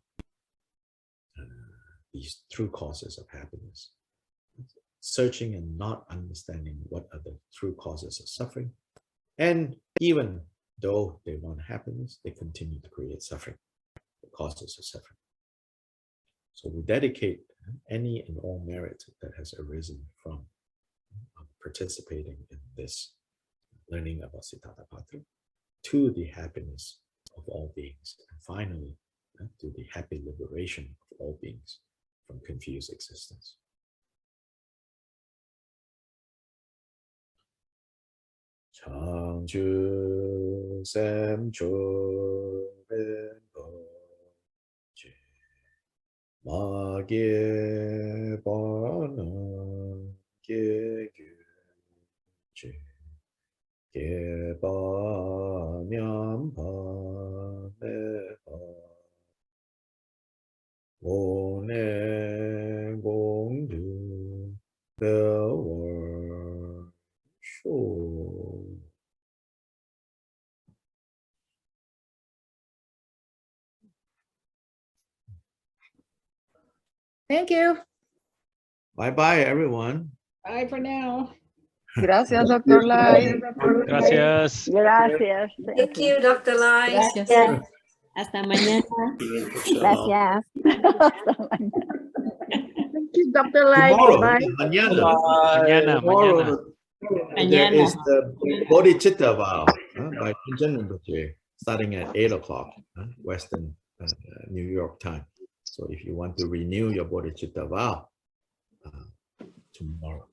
these true causes of happiness, searching and not understanding what are the true causes of suffering. And even though they want happiness, they continue to create suffering, the causes of suffering. So we dedicate any and all merit that has arisen from participating in this learning about Sitatapatra to the happiness of all beings, and finally to the happy liberation of all beings from confused existence. Changju Semcho Rinpoche Ma Ge Bana Ge Gyuche Ge Ba Nyam Pa Me Pa Wo Ne Gong Du Be Wer Shu. Thank you. Bye-bye, everyone. Bye for now. Gracias, Dr. Lai. Gracias. Gracias. Thank you, Dr. Lai. Gracias. Hasta mañana. Gracias. Hasta mañana. Thank you, Dr. Lai. Tomorrow, Bye. mañana. Mañana. There is the Bodhicitta vow by Punjan Rinpoche, starting at 8 o'clock Western New York time. So if you want to renew your Bodhicitta vow tomorrow,